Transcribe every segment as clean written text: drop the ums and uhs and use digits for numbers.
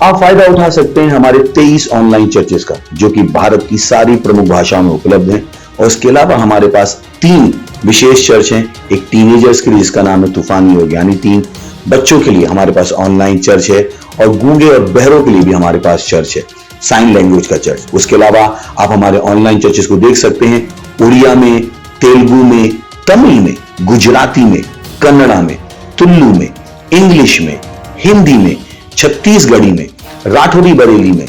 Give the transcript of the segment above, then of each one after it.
आप फायदा उठा सकते हैं हमारे 23 ऑनलाइन चर्चेस का, जो कि भारत की सारी प्रमुख भाषाओं में उपलब्ध हैं। और इसके अलावा हमारे पास 3 विशेष चर्च हैं। एक टीनेजर्स के लिए जिसका नाम है तूफानी योग यानी 3, बच्चों के लिए हमारे पास ऑनलाइन चर्च है, और गूंगे और बहरों के लिए भी हमारे पास चर्च है, साइन लैंग्वेज का चर्च। उसके अलावा आप हमारे ऑनलाइन चर्चेस को देख सकते हैं उड़िया में, तेलुगु में, तमिल में, गुजराती में, कन्नड़ा में, तुलु में, इंग्लिश में, हिंदी में, छत्तीसगढ़ी में, राठौरी बरेली में,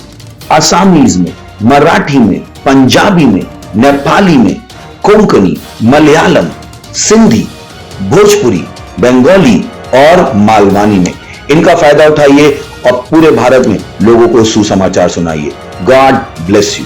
असमीज में, मराठी में, पंजाबी में, नेपाली में, कोंकणी, मलयालम, सिंधी, भोजपुरी, बंगाली और मालवानी में। इनका फायदा उठाइए और पूरे भारत में लोगों को सुसमाचार सुनाइए। God bless you.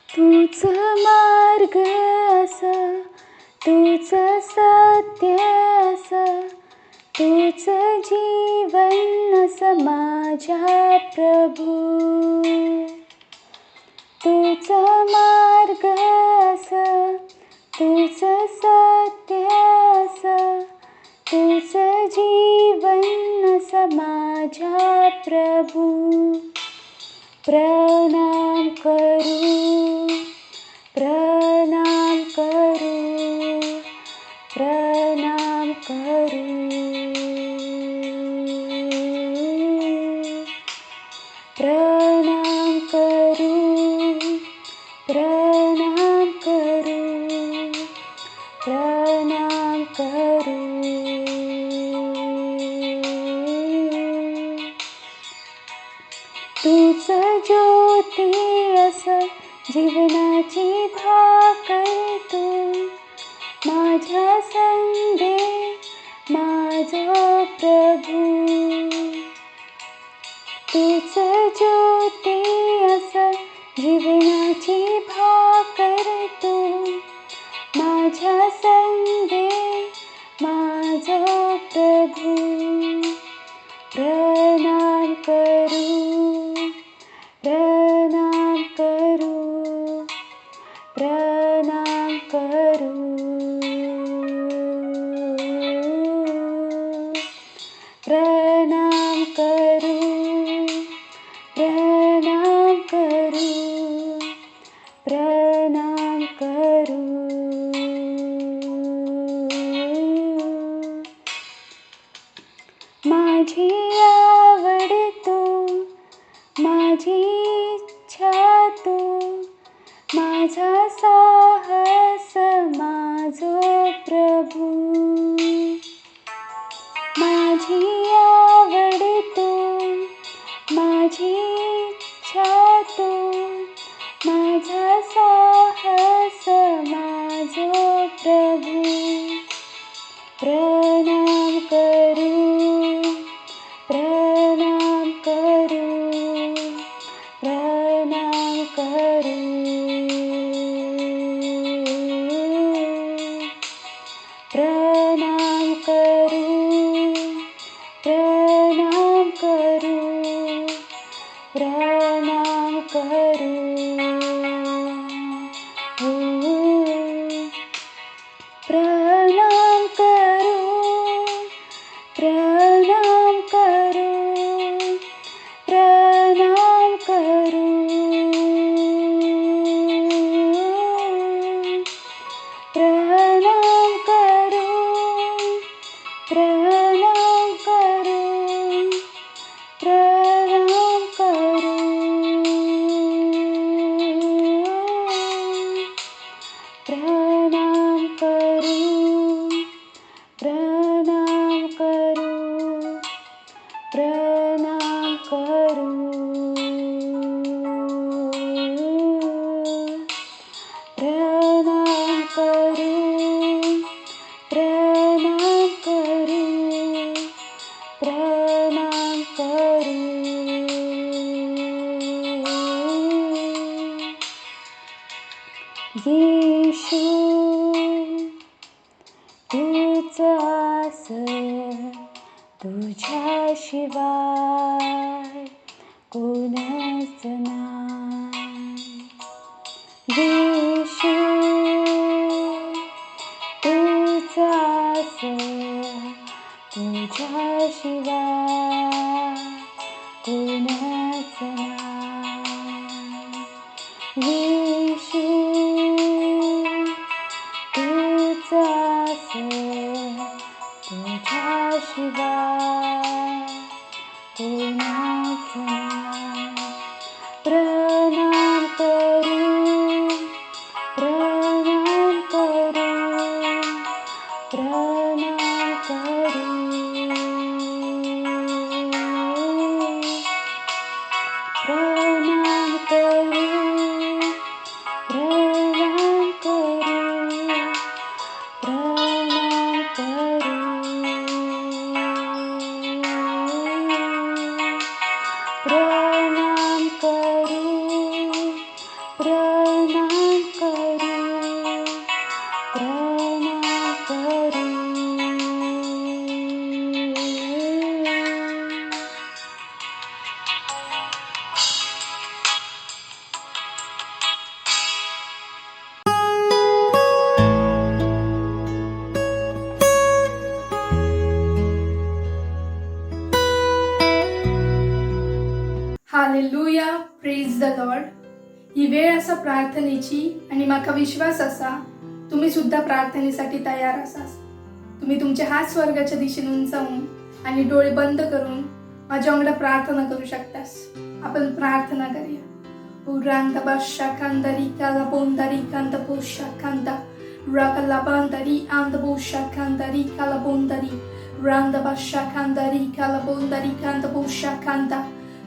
तूच मार्ग असा, तूच सत्य असा, तूच जीवन असं माझ्या प्रभू. तूच मार्ग असा, तूच सत्य असा, तूच जीवन असं माझ्या प्रभू. प्रणाम करू, प्रणाम करू, प्रणाम करू. प्रणाम करू, प्रणाम करू, प्रणाम करू. तूच ज्योती असं जीवनाची भाकर तू, माझ्या संगे माझा प्रभू. तूच ज्योती असं जीवनाची भाकर तू, माझ्या संगे माझा प्रभू. प्रणाम करू, प्रणाम करू, प्रणाम करू. प्रणाम करू, प्रणाम करू, प्रणाम करू. माझी आवड तू, माझी इच्छा तू, माझा साहस माझो प्रभू. माझी आवड तू, माझी इच्छा तू, माझा साहस माझो प्रभू. प्रणाम करू, प्रणाम करू, प्रणाम करू. प्रणाम करू, प्रणाम करू, प्रणाम करू. प्रणाम करू, प्रणाम करू, प्रणाम करू. प्रणाम करू, प्रणाम करू, प्रणाम करू. येशू तूच आसरा तुझ्याशिवाय कोणच नाही. येशू तूच आसरा तुझ्याशिवाय कोणच नाही. येशू तूच आसरा तुझ्याशिवाय कोणच नाही. प्रणाम करू, प्रणाम करू, प्रणाम करू, प्रणाम करू, प्रणाम करू, प्रणाम करू, प्रणाम करू, प्रणाम करू, प्रणाम करू. Hallelujah, praise the lord. ही वेळ असा प्रार्थनेची आणि माका विश्वास असा तुम्ही सुद्धा प्रार्थनेसाठी तयार असास. तुम्ही तुमचे हात स्वर्गाच्या दिशेने उंचावून आणि डोळे बंद करून माझ्या वांगडा प्रार्थना करू शकतास. आपण प्रार्थना करूया. उरांत बाशाकांदरी काला बोंदारी कांत पोशाकांदा राकला बांदारी आंद पोशाकांदरी काला बोंदारी रांद बाशाकांदरी काला बोंदारी Kant पोशाकांदा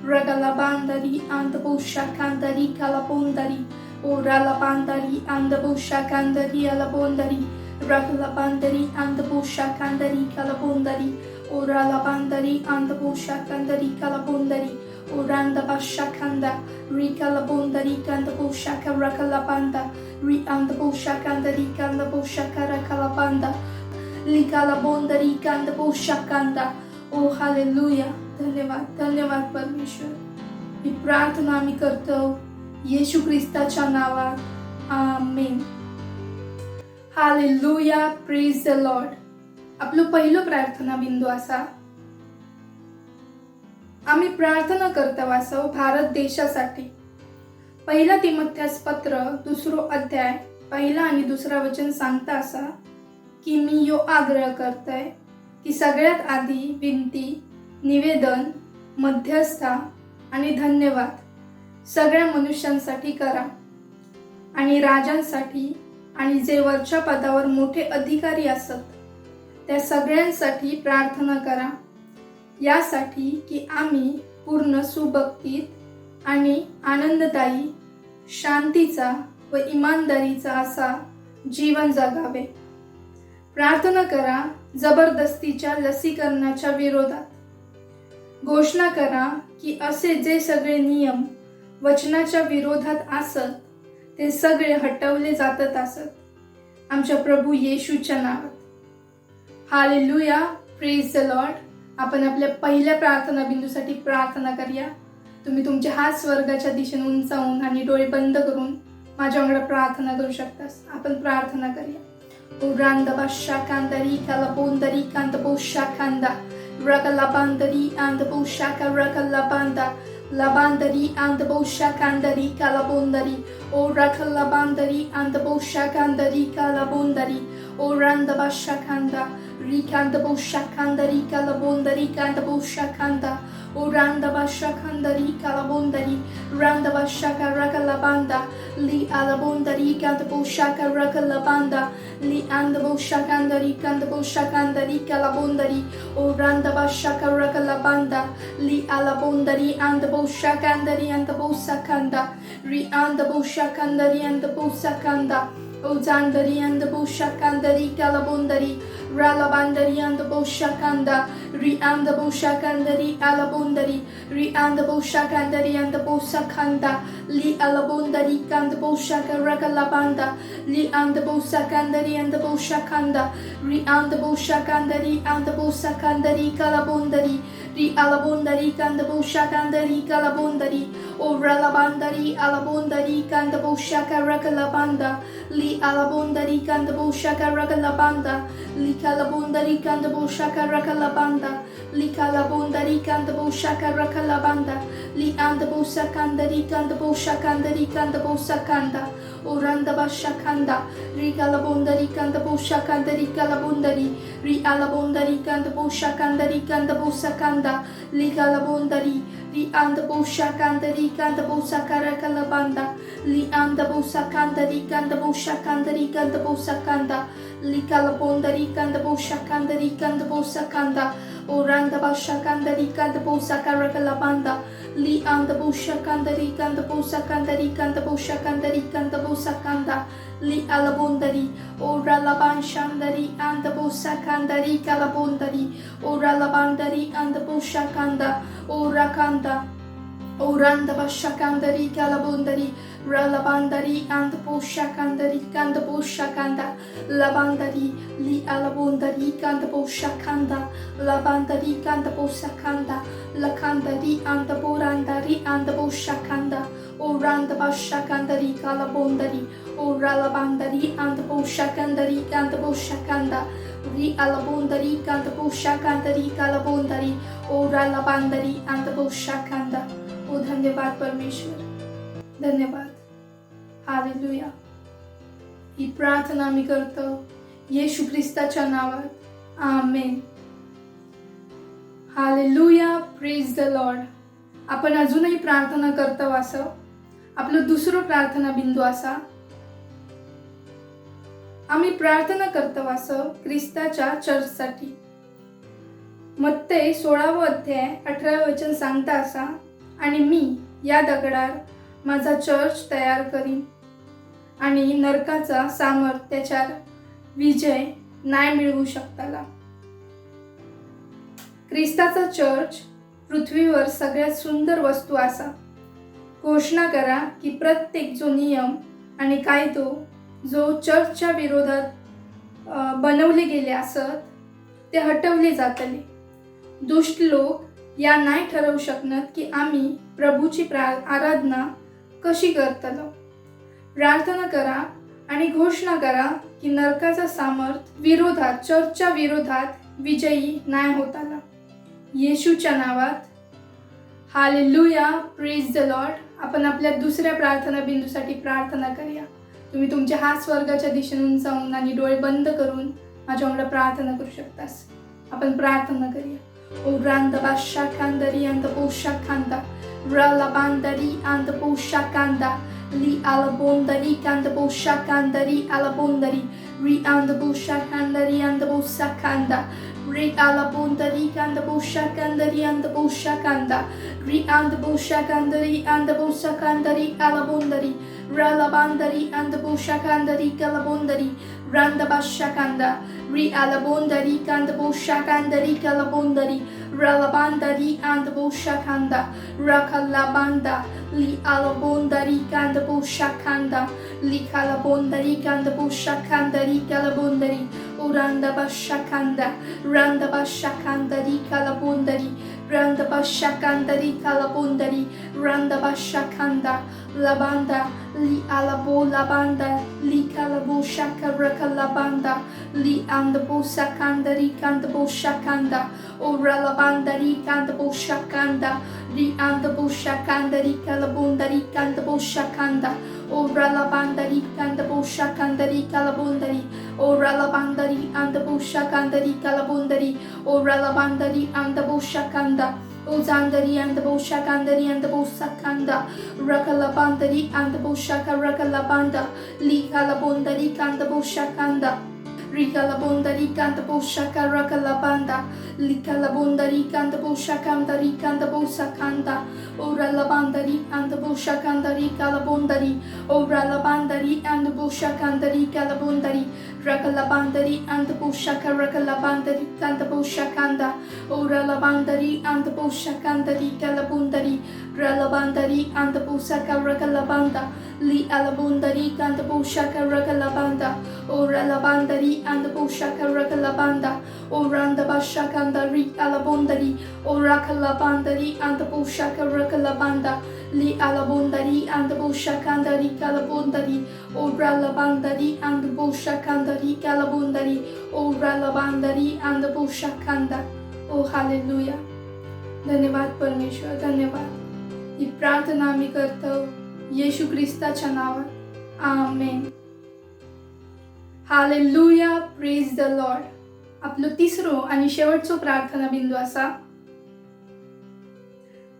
Ragala bandari and the busha kandari kalabondari. Orala bandari and the busha kandari alabondari. Ragala bandari and the busha kandari kalabondari. Orala bandari and the busha kandari kalabondari. Oranda basha kanda. Rikalabondari and the busha karakalabanda. Re and the busha kandari and the busha karakalabanda. Likalabondari and the busha kanda. Oh hallelujah. धन्यवाद धन्यवाद परमेश्वर. ही प्रार्थना आम्ही करतो येशू ख्रिस्ताच्या नावात. Amen. Hallelujah, praise the lord. आपलं पहिलं प्रार्थना बिंदू असा आम्ही प्रार्थना करता वासव भारत देशासाठी. पहिला तिमोथेस पत्र 2 अध्याय 1 आणि 2 वचन सांगता असा की मी यो आग्रह करतय की सगळ्यात आधी विनंती, निवेदन, मध्यस्था आणि धन्यवाद सगळ्या मनुष्यांसाठी करा आणि राजांसाठी आणि जे वरच्या पदावर मोठे अधिकारी असत त्या सगळ्यांसाठी प्रार्थना करा. यासाठी की आम्ही पूर्ण सुबक्तीत आणि आनंददायी, शांतीचा व इमानदारीचा असा जीवन जगावे. प्रार्थना करा जबरदस्तीच्या लसीकरणाच्या विरोधात. घोषणा करा की असे जे सगळे नियम वचनाच्या विरोधात असत ते सगळे हटवले जातत असत आमच्या प्रभू येशूच्या नावात. Hallelujah, praise the Lord. आपण आपल्या पहिल्या प्रार्थना बिंदूसाठी प्रार्थना करूया. तुम्ही तुमचे हात स्वर्गाच्या दिशेने उंचावून आणि डोळे बंद करून माझ्या वांगडा प्रार्थना करू शकतास. आपण प्रार्थना करूया. उरांद बाशा कांदरी काला बोंदरी कांद पोशा कांदा Rakalabandari and the Boshaka Rakalabanda Labandari and the Boshakandari Kalabondari O Rakalabandari and the Boshakandari Kalabondari O Randa Bashakanda Rikanda Boshakandari Kalabondari Kanda Boshakanda O Randa Bashakandari Kalabondari Randa Bashaka Rakalabanda Li Alabondari Kanda Boshaka Rakalabanda Li and the Boshakandari Kanda Boshakandari Kalabondari O Randa Bashaka Rakalabanda Li Alabondari and the Boshakandari and the Bosakanda Ri and the Boshakandari and the Bosakanda O Zandari and the Boshakandari Kalabondari Ralabandari and the Boshakanda, Ri and the Boshakandari, Alabundari, Ri and the Boshakandari and the Bosakanda, Li Alabundari and the Boshaka Rakalabanda, Li and the Bosakandari and the Boshakanda, Ri and the Boshakandari and the Bosakandari Kalabundari, Ri Alabundari and the Boshakandari Kalabundari, O Ralabandari Alabundari and the Boshaka Rakalabanda, Li Alabundari and the Boshaka Rakalabanda, Li Kalabundari and the Boshaka Rakalabanda, Li Kalabundari and the Boshaka Rakalabanda, Li and the Bosakandari and the Boshakandari and the Bosakanda, O Randa Bashakanda, Ri Kalabundari and the Boshakandari Kalabundari, Ri Alabundari and the Boshakandari and the Bosakanda, Li Kalabundari, Li and the Boshakandari and the Bosakara Kalabanda, Li and the Bosakandari and the Boshakandari and the Bosakanda, Li Kalabundari and the Boshakandari and the Bosakanda, O Randa Bashakandari and the Bosakara Kalabanda, Li and the Boshakandari and the Bosakandari and the Boshakandari and the Bosakanda, Li Alabundari, O Ralaban Shandari and the Bosakandari Kalabundari, O Ralabandari and the Boshakanda, O Rakanda, O Randa Bashakandari Kalabundari, Ralabandari and the Boshakandari and the Boshakanda, Labandari, Li Alabundari and the Boshakanda, Labandari and the Bosakanda, Lakandari and the Borandari and the Boshakanda, O Randa Bashakandari Kalabundari, O Ralabandari and the Boshakandari and the Boshakanda, Ri Alabundari and the Boshakandari Kalabundari, O Ralabandari and the Boshakanda. ओ धन्यवाद परमेश्वर, धन्यवाद. Hallelujah. ही प्रार्थना मी करतो येशू ख्रिस्ताच्या नावात. Amen. Hallelujah. Praise the Lord. आपण अजूनही प्रार्थना करतो असं आपलं दुसरं प्रार्थना बिंदू असा आम्ही प्रार्थना करतो असं ख्रिस्ताच्या चर्चसाठी. मत्ते 16 अध्याय 18 वचन सांगता असा, आणि मी या दगडार माझा चर्च तयार करीन आणि नरकाचा सामर्थ त्याच्यावर विजय नाही मिळवू शकताला. ख्रिस्ताचा चर्च पृथ्वीवर सगळ्यात सुंदर वस्तू असा. घोषणा करा की प्रत्येक जो नियम आणि कायदो जो चर्चच्या विरोधात बनवले गेले असत ते हटवले जातले. दुष्ट लोक या नाही ठरवू शकणार की आम्ही प्रभूची आराधना कशी करतलो. प्रार्थना करा आणि घोषणा करा की नरकाचा सामर्थ विरोधात चर्चच्या विरोधात विजयी नाही होताला. येशूच्या नावात. हालेलुया. Praise the Lord. आपण आपल्या दुसऱ्या प्रार्थना बिंदूसाठी प्रार्थना करूया. तुम्ही तुमचे हात स्वर्गाच्या दिशेने उंचावून आणि डोळे बंद करून माझ्याकडे प्रार्थना करू शकतास. आपण प्रार्थना करूया. O Randa Bashakandari and the Boshakanda, Ralabandari and the Boshakanda, Li Alabondari and the Boshakandari Alabondari, Ri and the Boshakandari and the Bosakanda, Ri Alabondari and the Boshakandari and the Boshakanda, Ri and the Boshakandari and the Bosakandari Alabondari, Ralabandari and the Boshakandari Kalabondari, Randa Bashakanda, Ri Alabondari and the Boshakandari Kalabondari, Ralabandari and the Boshakanda, Rakalabanda, Li Alabondari and the Boshakanda, Li Kalabondari and the Boshakandari Kalabondari, Uranda Bashakanda, Randa Bashakandari Kalabondari, Randa Bashakandari Kalabondari, Randa Bashakanda, Labanda, Li Alabo Labanda, Li Kalabo Shakaraka Labanda, Li and the Bosakandari and the Boshakanda, O Ralabandari and the Boshakanda, Li and the Boshakandari Kalabondari and the Boshakanda, O Ralabandari and the Boshakandari Kalabondari, O Ralabandari and the Boshakandari Kalabondari, O Ralabandari and the Boshakanda, O Zandari and the Boshakandari and the Bosakanda, Rakalabandari and the Boshaka Rakalabanda, Li Kalabondari and the Boshakanda, Rikalabondari and the Boshaka Rakalabanda, Likalabondari and the Boshakandari and the Bosakanda, ora la bandari and busha kandari kalabundari, ora la bandari and busha kandari kalabundari, rakala bandari and busha karakala bandari kanda busha kanda, ora la bandari and busha kandari kalabundari, ralabandari and busha karakala banda, li alabundari kanda busha karakala banda, ora la bandari and busha karakala banda, oranda basha kandari alabundari, ora kalabandari and busha karakala banda, li alabundari and busha kandari kalabundari, ora labandari and busha kandari kalabundari, ora labandari and busha kanda. Oh hallelujah. धन्यवाद परमेश्वर, धन्यवाद. ही प्रार्थना आम्ही करतो येशू ख्रिस्ताच्या नावात. Amen. Hallelujah. Praise the Lord. आपलो तिसरो आणि शेवटचो प्रार्थना बिंदू असा.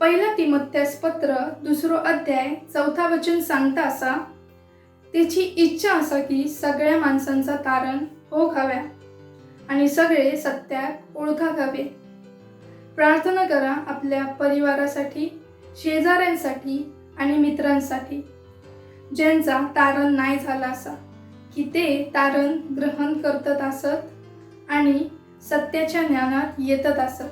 पहिला तिमोथेस पत्र 2 अध्याय 4 वचन सांगता असा, त्याची इच्छा असा की सगळ्या माणसांचा तारण होक हव्या आणि सगळे सत्याक ओळखाक हवे. प्रार्थना करा आपल्या परिवारासाठी, शेजाऱ्यांसाठी आणि मित्रांसाठी ज्यांचा तारण नाही झाला असा, की ते तारण ग्रहण करतात असत आणि सत्याच्या ज्ञानात येतात असत.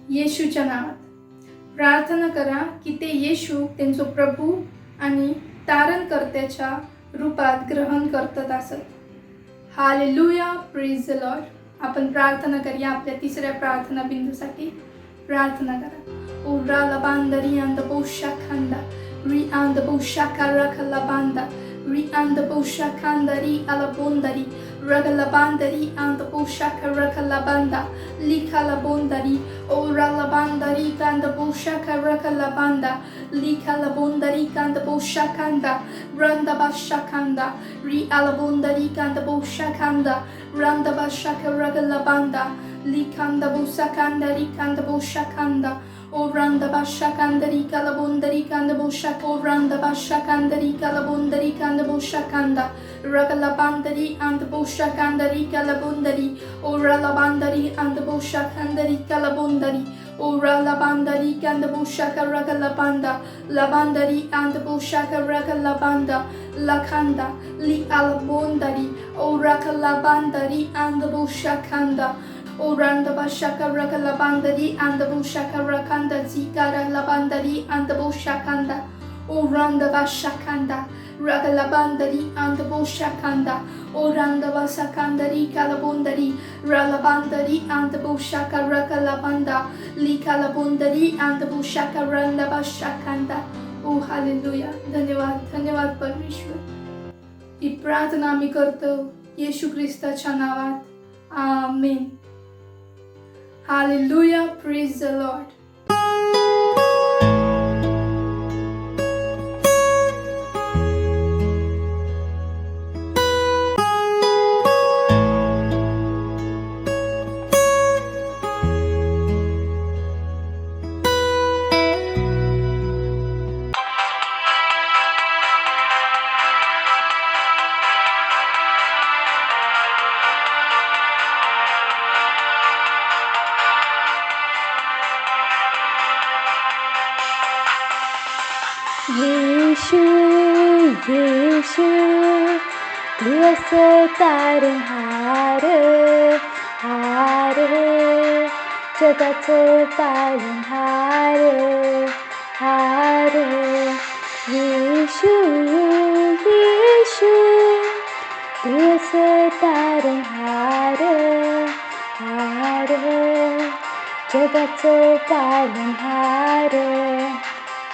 येशूच्या नावात प्रार्थना करा की ते येशू त्यांचा प्रभू आणि तारणकर्त्याच्या रूपात ग्रहण करतात असत. हालेलुया. Praise the Lord. आपण प्रार्थना करूया आपल्या तिसऱ्या प्रार्थना बिंदूसाठी. प्रार्थना करा. ओरा लबांदरी अंद बोशा खांदा री अंद बोशा काराखला बांदा री अंद बोशा खांदरी अलबोंदरी रगला बांदरी अंद बोशा काराखला बांदा लिखाला बोंदरी ओरा लबांदरी कांद बोशा काराखला बांदा लिखाला बोंदरी कांद बोशा खांदा रंदा बाशा खांदा री अलबोंदरी कांद बोशा खांदा रंदा बाशा काराखला बांदा लिखांदा बोशा खांदरी कांद बोशा खांदा Oranda basha kandari kalabondari kanda bosha oranda basha kandari kalabondari kanda bosha kanda ragala bandari and bosha kandari kalabondari orala bandari and bosha kandari kalabondari orala bandari kanda bosha karagala banda labandari and bosha karagala banda lakanda li alabondari orakala bandari and bosha kanda Oranda bashaka rakala bandari and the bushaka rakanda zikara labandari and the bushakanda. Oranda bashakanda rakala bandari and the bushakanda. Oranda basakandari kalabundari ralabandari and the bushaka rakala banda likalabundari and the bushaka randa bashakanda. Oh hallelujah. धन्यवाद, धन्यवाद परमेश्वर. ही प्रार्थना आम्ही करतो येशू ख्रिस्ताच्या नावात. आमेन. Hallelujah, praise the Lord. येशू येशू तू असं तारणहार हार जगाचं पालनहार हार येशू येशू तू असं तारणहार हार जगाचं पालनहार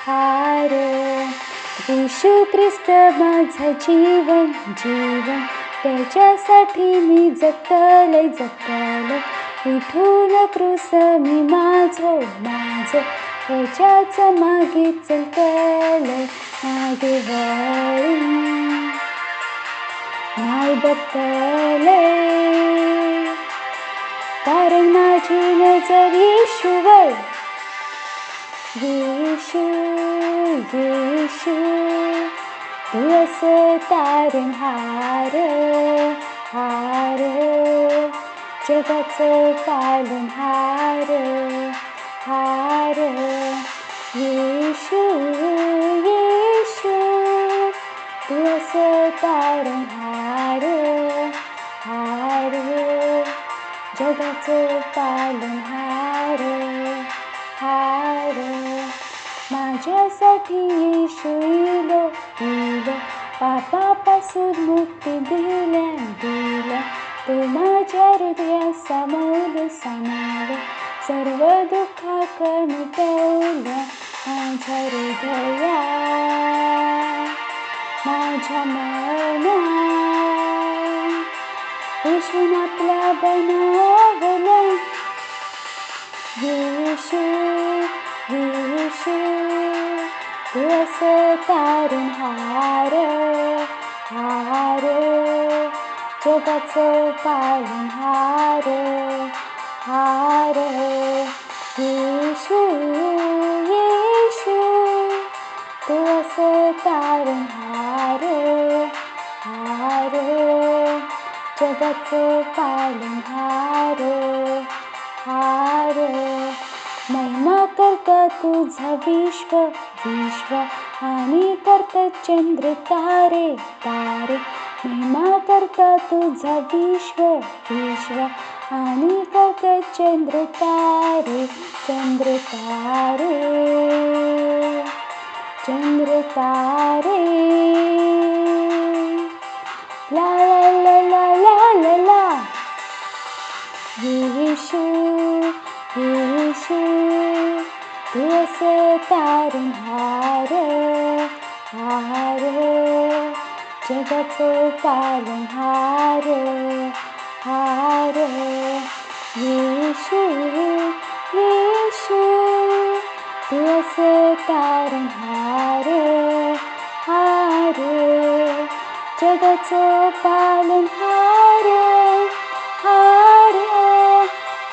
हार येशू ख्रिस्त माझं जीवन जीवन त्याच्यासाठी मी जगतलंय जगतलंय विठून क्रूस मी माझं माझं त्याच्याच मागे चलतलंय मागे वळून नाही बघतलंय कारण माझी नजर येशूवर येशू येशू तू असं तारणहार हार जगाचं पालनहार हार येशू येशू तू असे तारणहार हार जगाचे पालनहार हार माझ्यासाठी येशू इलं पापापासून मुक्ती दिल्या तू माझ्या हृदयात सामावलं सर्व दुःखाक मिटवल्या माझ्या हृदया माझ्या मना येशून आपला बनवलं येशू येशू तू असं तारणहार हार जगाचं पालनहार हार येशू येशू तू असं तारणहार हार जगाचं पालनहार हार महिमा करता तुझा विश्व आणि करतात चंद्र तारे महिमा करता तुझा विश्व आणि करतात चंद्र तारे ला ला ला ला ला ला ला येशू येशू तू असे तारणहार हार जगाचं पालनहार हार येशू येशू तू असे तारणहार हार जगाचं पालनहार हार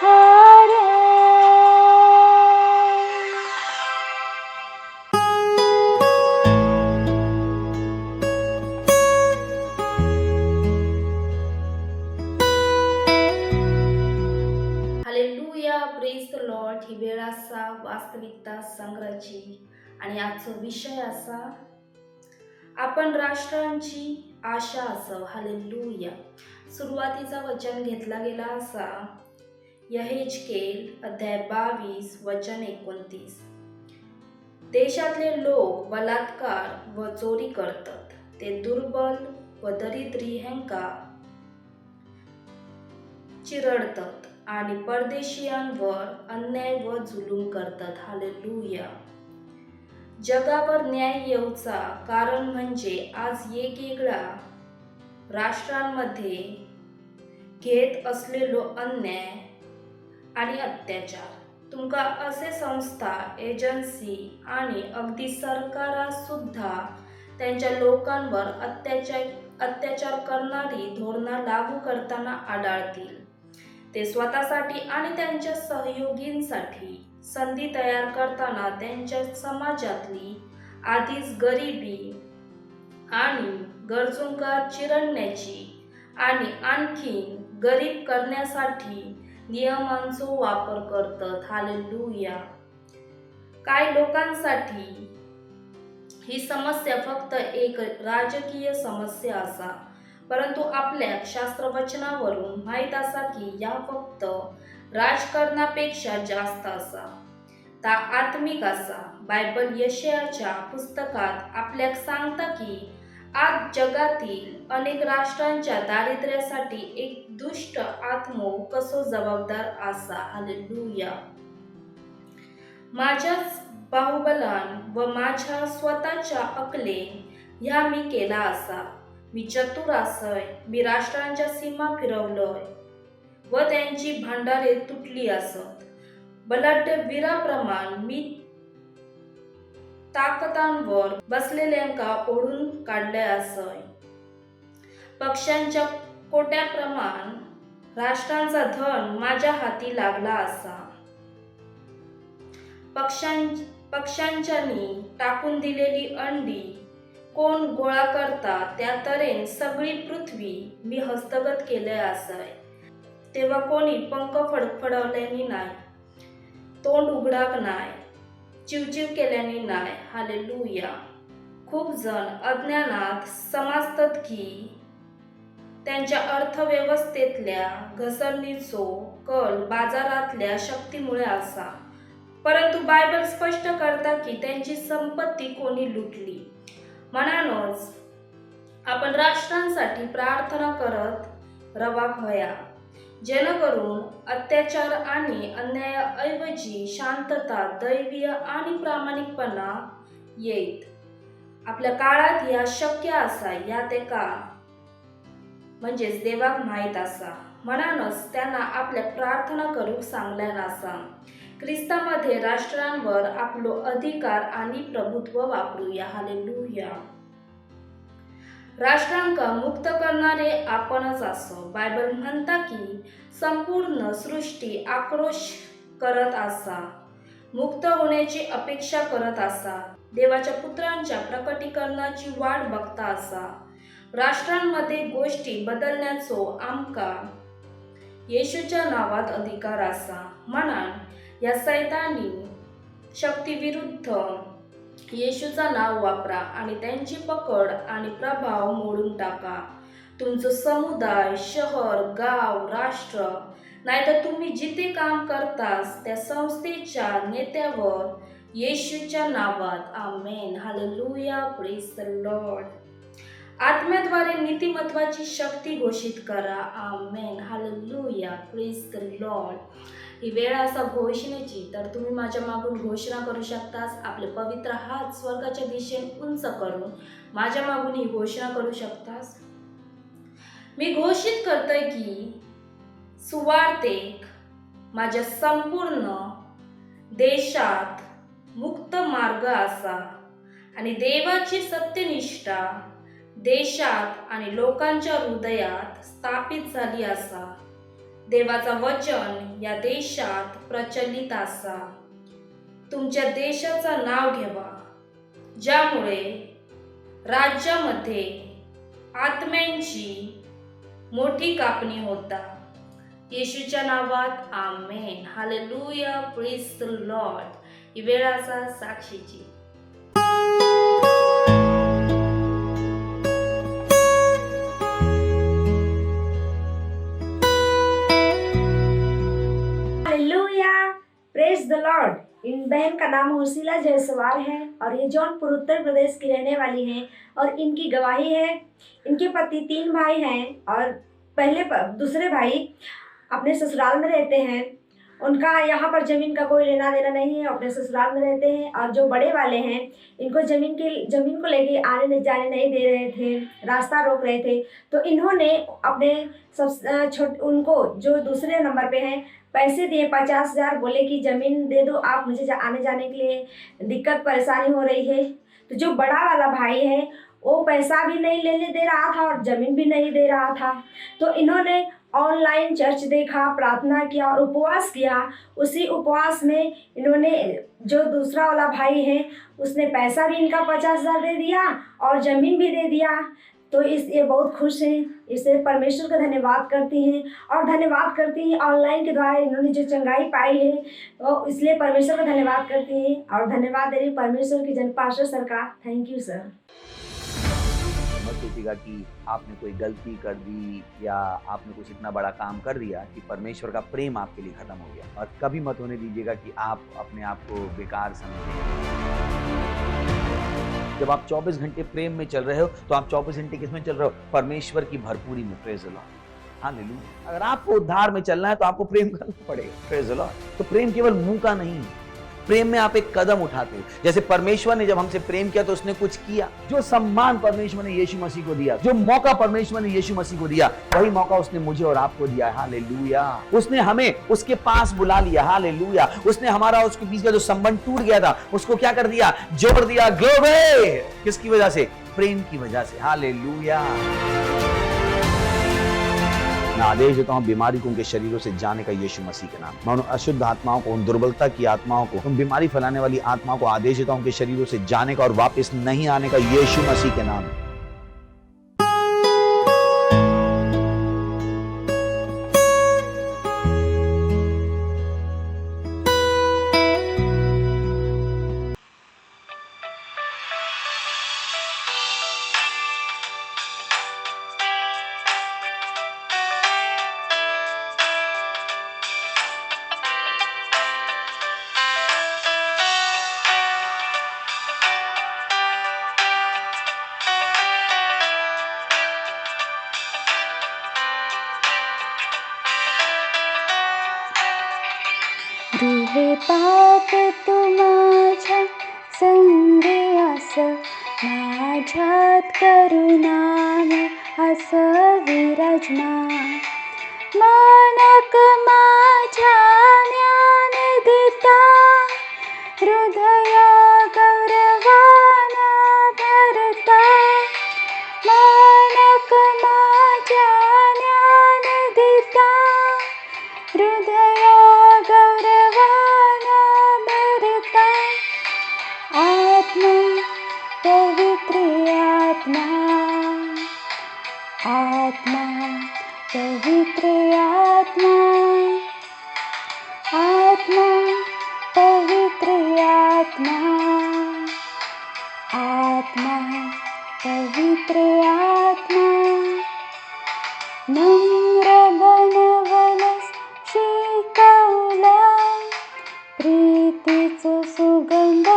हार हालेलुया, प्रेज द लॉर्ड. ही वेळ असा वास्तविकता संग्रहाची आणि आजचा विषय असा आपण राष्ट्रांची आशा असं. हालेलुया. सुरुवातीचा वचन घेतला गेला असा यहेजकेल अध्याय 22 वचन 29. देशातले लोक बलात्कार व चोरी करतात, ते दुर्बल व दरिद्री ह्यांका चिरडतात आणि परदेशीयांवर अन्याय व जुलूम करतात. हालेलुया. जगावर न्याय येऊचा कारण म्हणजे आज वेगवेगळ्या राष्ट्रांमध्ये घेत असलेलो अन्याय आणि अत्याचार. तुमका असे संस्था, एजन्सी आणि अगदी सरकारा सुद्धा त्यांच्या लोकांवर अत्याचार करणारी धोरणा लागू करताना आढळतील. ते स्वतःसाठी आणि त्यांच्या सहयोगींसाठी संधी तयार करताना त्यांच्या समाजातली आधीच गरिबी आणि गरजूंका चिरडण्याची आणि आणखीन गरीब करण्यासाठी नियमांचा वापर करतात. हालेलुया. काही लोकांसाठी ही समस्या फक्त एक राजकीय समस्या असा, परंतु आपल्या शास्त्रवचनावरून माहीत असा की या फक्त राजकारणापेक्षा जास्त असा, ता आत्मिक असा. बायबल यशायाच्या पुस्तकात आपल्याक सांगता की आज जगातील अनेक राष्ट्रांच्या दारिद्र्यासाठी एक दुष्ट आत्मो कसो जबाबदार असा. हालेलुया. माझ्याच बाहुबलान व माझ्या स्वतःच्या अकलेन ह्या मी केला असा. मी चतुर असय, मी राष्ट्रांच्या सीमा फिरवलय व त्यांची भांडारे तुटली असत. बलाढ्य वीराप्रमाण मी ताकदांवर बसलेल्यांका ओढून काढले असय. पक्ष्यांच्या कोट्याप्रमाण राष्ट्रांचा धन माझ्या हाती लागला असा. पक्ष्यांच्यानी टाकून दिलेली अंडी कोण गोळा करता, त्या तऱ्हेन सगळी पृथ्वी मी हस्तगत केले असय. तेव्हा कोणी पंख फडफडवल्यानी नाही, तोंड उघडाक नाही, चिवचिव केल्याने नाही. हालेलुया. खूप जण अज्ञानात समजतात की त्यांच्या अर्थव्यवस्थेतल्या घसरणीचो कल बाजारातल्या शक्तीमुळे असा. परंतु बायबल स्पष्ट करता की त्यांची संपत्ती कोणी लुटली. म्हणूनच आपण राष्ट्रांसाठी प्रार्थना करत रवाक होया, जेणेकरून अत्याचार आणि अन्यायाऐवजी शांतता, दैवीय आणि प्रामाणिकपणा येईल. आपल्या काळात या शक्य असा या ते का म्हणजेच देवाक माहीत असा. म्हणूनच त्यांना आपल्या प्रार्थना करूक सांगल्या नसा. ख्रिस्तामध्ये राष्ट्रांवर आपलो अधिकार आणि प्रभुत्व वापरूया. हालेलुया. राष्ट्रांका मुक्त करणारे आपणच असो. बायबल म्हणता की संपूर्ण सृष्टी आक्रोश करत असा, मुक्त होण्याची अपेक्षा करत असा, देवाच्या पुत्रांच्या प्रकटीकरणाची वाट बघता असा. राष्ट्रांमध्ये गोष्टी बदलण्याचो आमका येशूच्या नावात अधिकार असा. म्हणून या सैतानी शक्तीविरुद्ध येशूचा नाव वापरा आणि त्यांची पकड आणि प्रभाव मोडून टाका. तुमचं समुदाय, शहर, गाव, राष्ट्र नाहीतर तुम्ही जिथे काम करतास त्या संस्थेच्या नेत्यावर येशूच्या नावात amen. Hallelujah. Praise the lord. आत्म्याद्वारे नीतिमत्वाची शक्ती घोषित करा. Amen. Hallelujah. Praise the lord. ही वेळ असा घोषणेची, तर तुम्ही माझ्या मागून घोषणा करू शकतास. आपले पवित्र हात स्वर्गाच्या दिशेने उंच करून माझ्या मागून ही घोषणा करू शकतास. मी घोषित करतोय की सुवार्तेक माझ्या संपूर्ण देशात मुक्त मार्ग असा आणि देवाची सत्यनिष्ठा देशात आणि लोकांच्या हृदयात स्थापित झाली असा. देवाचा वचन या देशात प्रचलित असा. तुमच्या देशाचा नाव घ्यावा, ज्यामुळे राज्यामध्ये आत्म्यांची मोठी कापणी होता. येशूच्या नावात amen. Hallelujah. Praise the lord. ही वेळ असा साक्षीची. Praise the lord. इन बहन का नाम हुसीला जयसवाल है और ये जौनपुर उत्तर प्रदेश की रहने वाली हैं और इनकी गवाही है। इनके पति 3 भाई हैं और दूसरे भाई अपने ससुराल में रहते हैं। उनका यहाँ पर ज़मीन का कोई लेना देना नहीं है, अपने ससुराल में रहते हैं। और जो बड़े वाले हैं इनको ज़मीन को लेके आने जाने नहीं दे रहे थे, रास्ता रोक रहे थे। तो इन्होंने अपने उनको जो दूसरे नंबर पे हैं पैसे दिए 50,000, बोले कि ज़मीन दे दो आप, मुझे आने जाने के लिए दिक्कत परेशानी हो रही है। तो जो बड़ा वाला भाई है वो पैसा भी नहीं लेने दे रहा था और ज़मीन भी नहीं दे रहा था। तो इन्होंने ऑनलाइन चर्च देखा, प्रार्थना किया और उपवास किया। उसी उपवास में इन्होंने जो दूसरा वाला भाई है उसने पैसा भी इनका 50,000 दे दिया और ज़मीन भी दे दिया। तो ये बहुत खुश हैं, इससे परमेश्वर का धन्यवाद करती हैं और धन्यवाद करती हैं ऑनलाइन के द्वारा इन्होंने जो चंगाई पाई है, तो इसलिए परमेश्वर का धन्यवाद करती हैं और धन्यवाद दे रही परमेश्वर की जनपार्षद सरकार। Thank you sir. मत सोचिएगा कि आपने कोई गलती कर दी या आपने कुछ इतना बड़ा काम कर दिया कि परमेश्वर का प्रेम आपके लिए खत्म हो गया। और कभी मत होने दीजिएगा कि आप अपने आप को बेकार समझें। जब आप 24 घंटे प्रेम में चल रहे हो तो आप 24 घंटे किसमें चल रहे हो? परमेश्वर की भरपूरी में। Praise the Lord. हालेलुया। अगर आपको उद्धार में चलना है तो आपको प्रेम करना पड़ेगा। Praise the lord. तो प्रेम केवल मुंह का नहीं है, प्रेम में आप एक कदम उठाते हो। जैसे परमेश्वर ने जब हमसे प्रेम किया तो उसने कुछ किया। जो सम्मान परमेश्वर ने यीशु मसीह को दिया, जो मौका परमेश्वर ने यीशु मसीह को दिया, वही मौका उसने मुझे और आपको दिया है। हालेलुया। उसने हमें उसके पास बुला लिया। हालेलुया। उसने हमारा उसके बीच का जो संबंध टूट गया था उसको क्या कर दिया? जोड़ दिया। ग्लोरी। किसकी वजह से? प्रेम की वजह से। हालेलुया। मैं आदेश देता हूं बीमारी को उनके शरीरों से जाने का यीशु मसीह के नाम। मैं उन अशुद्ध आत्माओं को, उन दुर्बलता की आत्माओं को, उन बीमारी फैलाने वाली आत्माओं को आदेश देता हूं उनके शरीरों से जाने का और वापस नहीं आने का यीशु मसीह के नाम। पाप तू माझ्या संगी आस माझ्यात करुणामय आस विराजमान मानक माझ्या ज्ञान देता हृदय गौरवान भरता मानक माझ्या ज्ञान देता हृदय गौरवान भरता आत्मा पवित्र आत्मा आत्मा पवित्र आत्मा आत्मा पवित्र आत्मा आत्मा पवित्र आत्मा नम्र बनवलस शिकवला प्रीतीचा सुगंध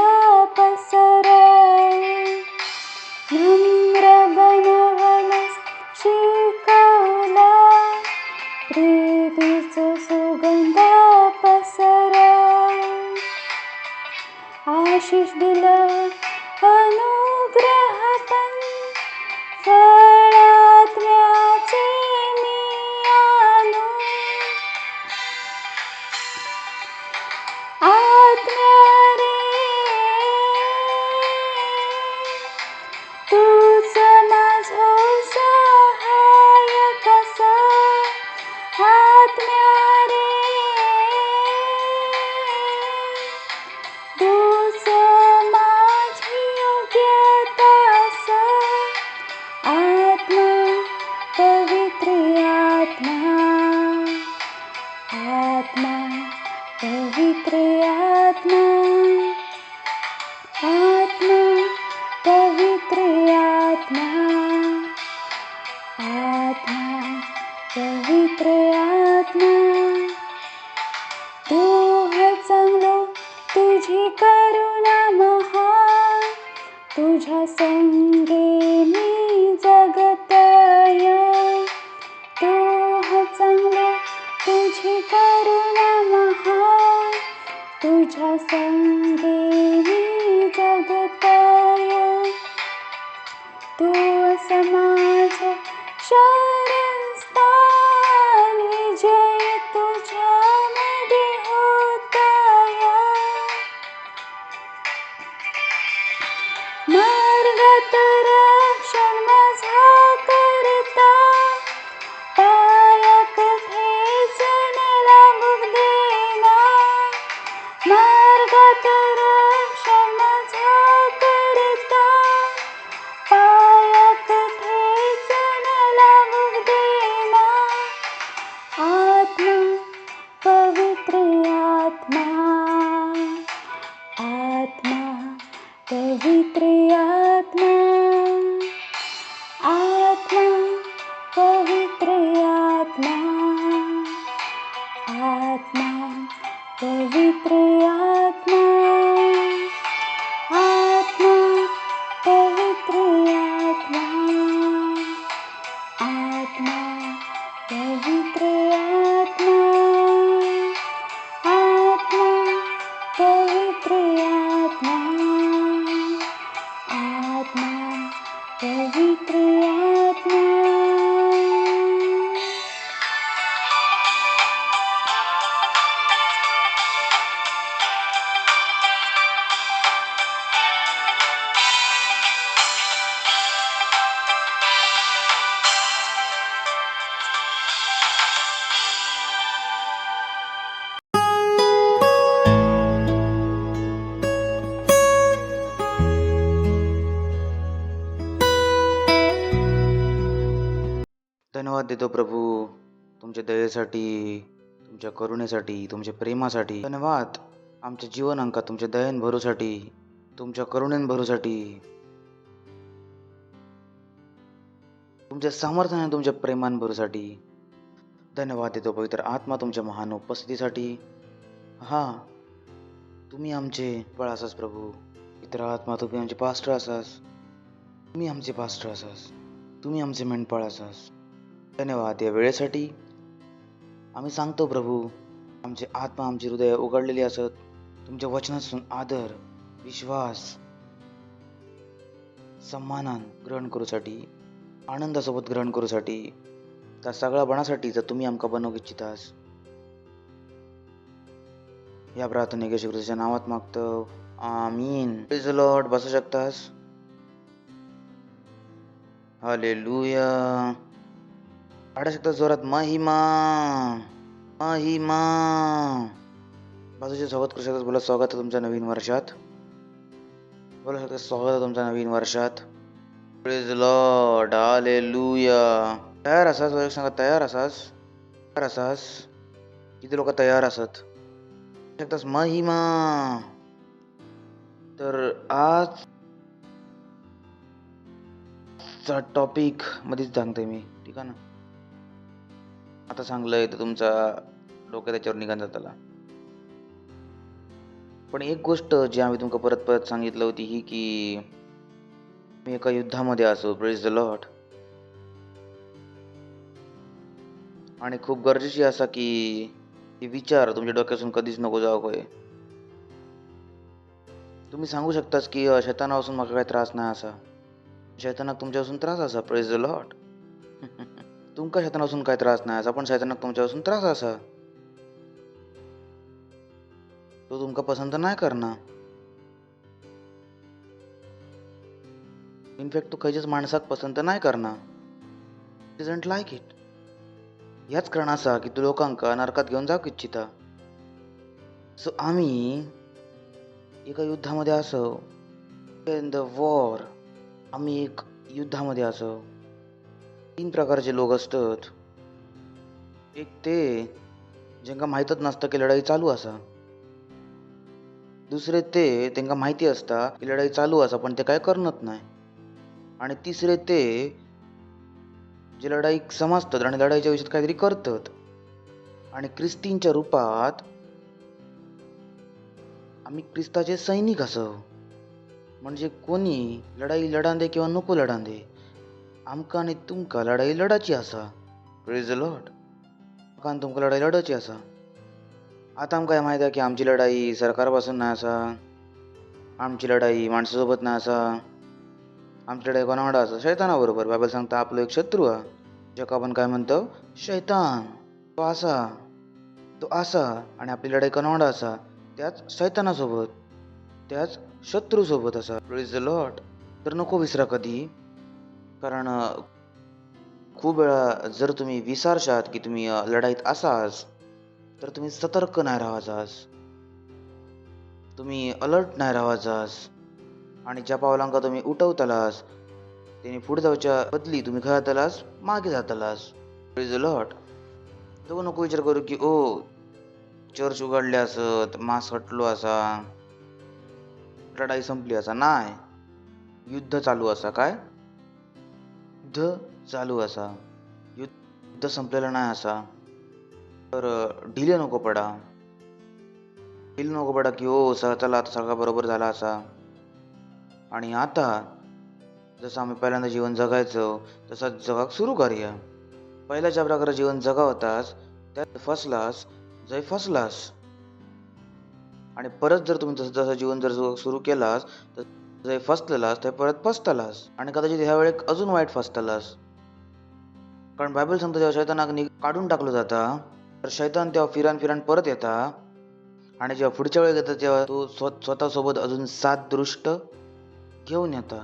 पसरव नम्र बनवलस शिकवला प्रीतीचा सुगंध पसरव आशिष दिलं अनुग्रह पण फळात्म्याचे मी आणू आत्म्या रे तूच माझो सहाय्यक असा आत्म्या रे तूच माझी योग्यता असा आत्मा पवित्र आत्मा आत्मा पवित्र आत्मा आत्मा पवित्र आत्मा आत्मा पवित्र आत्मा तू है चांगलो तुझी करुणा महान तुझ्या संगे मी जगतय तू है चांगलो तुझी करुणा महान तुझ्या संगे मी जगतय तू समाज शरण स्थान विजय तुझ्यामध्ये होतया मार्गात रक्षण माझा करता पायात ठेचून लागू देना मार्गात रक्षण माझा करता पायात ठेचून लागू देना आत्मा पवित्र आत्मा आत्मा पवित्र आत्मा आत्मा पवित्र आत्मा आत्मा पवित्र आत्मा आत्मा पवित्र आत्मा आत्मा पवित्र आत्मा आत्मा पवित्र आत्मा आत्मा पवित्र आत्मा धन्यवाद देतो प्रभू तुमच्या दयेसाठी तुमच्या करुणेसाठी तुमच्या प्रेमासाठी धन्यवाद आमच्या जीवन अंकात तुमच्या दयेन भरूसाठी तुमच्या करुणेन भरूसाठी तुमच्या सामर्थ्याने तुमच्या प्रेमान भरूसाठी धन्यवाद देतो पवित्र आत्मा तुमच्या महान उपस्थितीसाठी हां तुम्ही आमचे बळ आसास प्रभू पवित्र आत्मा तुम्ही आमचे पास्टर आसास तुम्ही आमचे पास्टर आसास तुम्ही आमचे मेंढपाळ आसास धन्यवाद या वेळेसाठी आम्ही सांगतो प्रभू आमचे आत्मा आमची हृदय उघडलेली असत तुमच्या वचनासून आदर, विश्वास, सन्मानान ग्रहण करूसाठी, आनंदासोबत ग्रहण करूसाठी, त्या सगळ्या बनासाठी जर तुम्ही आमका बनवूक इच्छितास, या प्रार्थनेक येशू ख्रिस्ताच्या नावात मागतो. आमीन. Praise the Lord. बसू शकतास. हालेलुया. काढू शकता जोरात महिमा महिमा. बाजूच्या सोबत करू शकतात. बोला स्वागत आहे तुमच्या नवीन वर्षात. बोला शकता स्वागत आहे तुमच्या नवीन वर्षात. Praise the Lord. हालेलुया. तयार असास? एक सांगा, तयार असास? तयार असास? किती लोक तयार असत? शकतास महिमा. तर आज टॉपिक मध्येच सांगतोय मी, ठीक आहे ना. आता सांगलंय तर तुमचा डोक्यात त्याच्यावर निघान जाताला. पण एक गोष्ट जी आम्ही तुमका परत परत सांगितलं होती ही की मी एका युद्धामध्ये असो. Praise the Lord. आणि खूप गरजेची असा की हे विचार तुमच्या डोक्यातून कधीच नको जाऊ होय. तुम्ही सांगू शकतास की शैतानापासून मला काही त्रास नाही असा. शैतानाक तुमच्यापासून त्रास असा. Praise the Lord. तुमका शैतानापासून काय त्रास नाही असा, पण शैतानाक तुमच्यापासून त्रास असा. तो तुमका पसंत नाही करणार. इनफॅक्ट तो खयच्याच माणसाक पसंत नाही करणार. Doesn't like it. ह्याच कारण असा की तू लोकांका नरकात घेऊन जाऊ इच्छिता. सो आम्ही एका युद्धामध्ये असो, इन द वॉर. आम्ही एक युद्धामध्ये असो. 3 प्रकारचे लोक असतात. एक ते ज्यांका माहीतच नसतं की लढाई चालू असा. दुसरे ते त्यांना माहिती असता की लढाई चालू असा पण ते काय करत नाही. आणि तिसरे ते जे लढाई समजतात आणि लढाईच्या विषयात काहीतरी करतात. आणि ख्रिस्तींच्या रूपात आम्ही ख्रिस्ताचे सैनिक असो. म्हणजे कोणी लढाई लढांदे किंवा नको लढांदे, आमका आणि तुमका लढाई लढाची असा. Praise the Lord. आमका आणि तुमका लढाई लढाची असा. आता आमका माहिती आहे की आमची लढाई सरकारपासून नाही असा. आमची लढाई माणसासोबत नाही असा. आमची लढाई कोणाकडे असा? शैतानाबरोबर. बायबल सांगता आपला एक शत्रू आहे, ज्याका आपण काय म्हणतो? शैतान. तो असा आणि आपली लढाई कोणाकडे असा? त्याच शैतानासोबत, त्याच शत्रूसोबत असा. Praise the Lord. तर नको विसरा कधी. कारण खूप वेळा जर तुम्ही विसरशात की तुम्ही लढाईत असाच तर तुम्ही सतर्क नाही राहायचास. तुम्ही अलर्ट नाही राहायचास. आणि ज्या पावलांका तुम्ही उठवतालास त्याने पुढे जाऊच्या बदली तुम्ही खेळतालास मागे जातालास. Praise the lord. तो नको विचार करू की ओ चर्च उघडले असत, मास हटलो असा, लढाई संपली असा. नाही. युद्ध चालू असा. काय युद्ध चालू असा. युद्ध संपलेलं नाही असा. तर ढिले नको पडा. ढिले नको पडा की हो चला आता सगळा बरोबर झाला असा. आणि आता जसं आम्ही पहिल्यांदा जीवन जगायचो तसं जगाक सुरू करूया. पहिल्या ज्या प्रकारे जीवन जगावतास त्यात फसलास जय फसलास. आणि परत जर तुम्ही तसं जसं जीवन जर सुरू केलास तर जय फसलेलास ते परत फसतालास. आणि कदाचित ह्या वेळेक अजून वाईट फसतालास. कारण बायबल सांगतो जेव्हा शैतानाक काढून टाकलं जाता तर शैतान तेव्हा फिरान परत येता. आणि जेव्हा पुढच्या वेळेस येतात तेव्हा तो स्वतःसोबत अजून 7 दृष्ट घेऊन येता.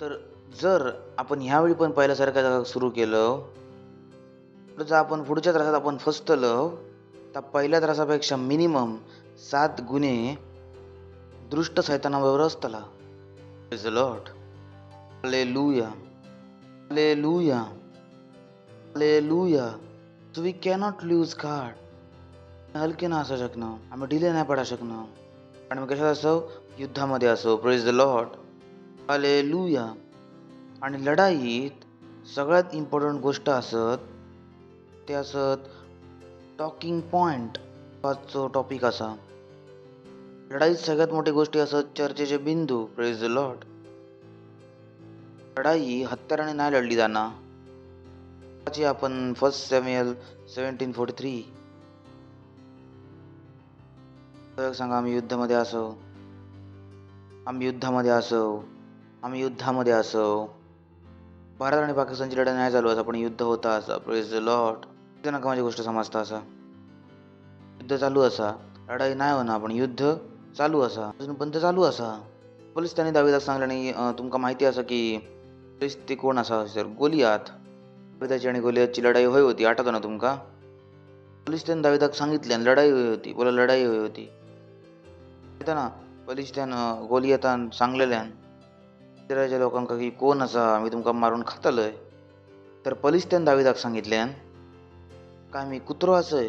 तर जर आपण ह्यावेळी पण पहिल्यासारख्या जागा सुरू केलं तर जर आपण पुढच्या त्रासात आपण फसतलो तर पहिल्या त्रासापेक्षा मिनिमम 7 गुणे दृष्ट सैतानाबरोबर असतला. Praise the Lord. Hallelujah. Hallelujah. Hallelujah. So we cannot lose God. हलके ना असू शकणं. आम्ही डिले नाही पडा शकणं. आणि मग कशात असो? युद्धामध्ये असो. Praise the Lord. हालेलुया. आणि लढाईत सगळ्यात इम्पॉर्टंट गोष्ट असत ते असत टॉकिंग पॉइंट. टॉपिक असा लढाईत सगळ्यात मोठी गोष्टी असत चर्चेचे बिंदू. Praise the Lord. लढाई हत्याराने नाही लढली जाणार. आपण 1 सॅम्युएल 17:43 नातेवाईक सांगा आम्ही युद्धामध्ये असो, आम्ही युद्धामध्ये असो, आम्ही युद्धामध्ये असो. भारत आणि पाकिस्तानची लढाई नाही चालू असा पण युद्ध होता असा. Praise the Lord. नका माझी गोष्ट समजता असा. युद्ध चालू असा, लढाई नाही होणार पण युद्ध चालू असा, अजून पण ते चालू असा. पोलीस त्यांनी दाविदाक सांगल्यानी तुमका माहिती असा की पोलीस ते कोण असा सर गोलियात. दाविदाची आणि गोलियातची लढाई होय होती, आठवतं ना तुमका? पोलीस त्यांनी दाविदाक सांगितले आणि लढाई होई होती. बोला लढाई होई होती येतं ना. पोलीस त्यानं गोलियातान सांगलेल्यान इस्रायलच्या लोकांका की कोण असा मी तुमका मारून खातलय. तर पोलीस त्यानं दाविदाक सांगितल्यान काय मी कुत्रो असय